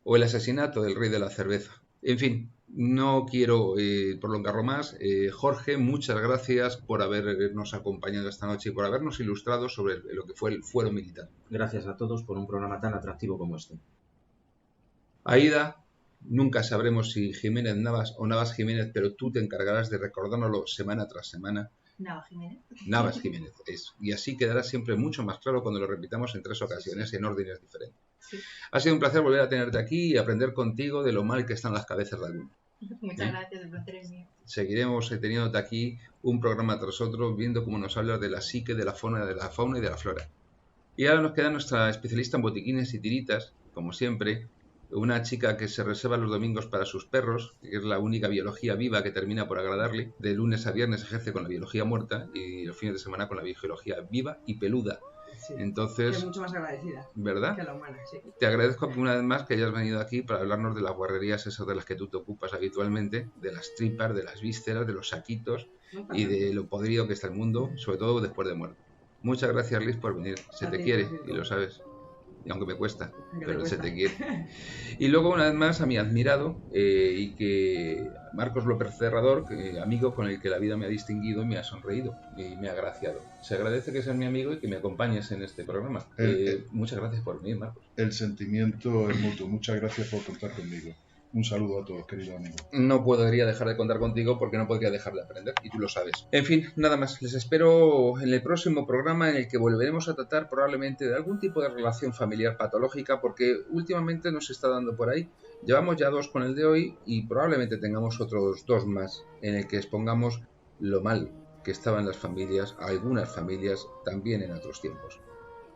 o el asesinato del rey de la cerveza. En fin, no quiero prolongarlo más. Jorge, muchas gracias por habernos acompañado esta noche y por habernos ilustrado sobre lo que fue el fuero militar. Gracias a todos por un programa tan atractivo como este. Aida, nunca sabremos si Jiménez Navas o Navas Jiménez, pero tú te encargarás de recordárnoslo semana tras semana. Navas Jiménez. Y así quedará siempre mucho más claro cuando lo repitamos en 3 ocasiones en órdenes diferentes. Sí. Ha sido un placer volver a tenerte aquí y aprender contigo de lo mal que están las cabezas de algunos. Muchas gracias, el placer es mío. Seguiremos teniéndote aquí un programa tras otro, viendo cómo nos hablas de la psique, de la fauna y de la flora. Y ahora nos queda nuestra especialista en botiquines y tiritas, como siempre, una chica que se reserva los domingos para sus perros, que es la única biología viva que termina por agradarle. De lunes a viernes ejerce con la biología muerta y los fines de semana con la biología viva y peluda. Sí, entonces, es mucho más agradecida, ¿verdad? Que la humana, sí. Te agradezco una vez más que hayas venido aquí para hablarnos de las guarrerías esas de las que tú te ocupas habitualmente, de las tripas, de las vísceras, de los saquitos y de lo podrido que está el mundo, sobre todo después de muerto. Muchas gracias, Liz, por venir. Se te quiere y lo sabes. y aunque me cuesta, Aunque pero te él se cuesta. te quiere. Y luego, una vez más, a mi admirado y que Marcos López Cerrador, amigo con el que la vida me ha distinguido y me ha sonreído y me ha agraciado. Se agradece que seas mi amigo y que me acompañes en este programa. Muchas gracias por venir, Marcos. El sentimiento es mutuo. Muchas gracias por contar conmigo. Un saludo a todos, queridos amigos. No podría dejar de contar contigo porque no podría dejar de aprender, y tú lo sabes. En fin, nada más. Les espero en el próximo programa en el que volveremos a tratar probablemente de algún tipo de relación familiar patológica, porque últimamente nos está dando por ahí. Llevamos ya 2 con el de hoy y probablemente tengamos otros 2 más en el que expongamos lo mal que estaban las familias, algunas familias, también en otros tiempos.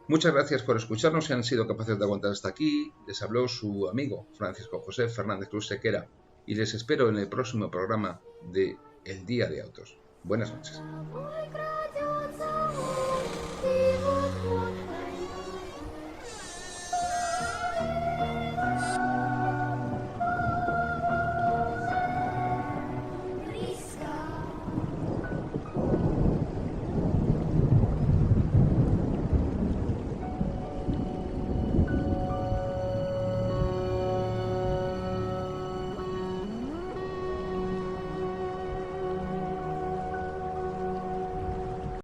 Muchas gracias por escucharnos si han sido capaces de aguantar hasta aquí. Les habló su amigo Francisco José Fernández Cruz Sequera y les espero en el próximo programa de El Día de Autos. Buenas noches.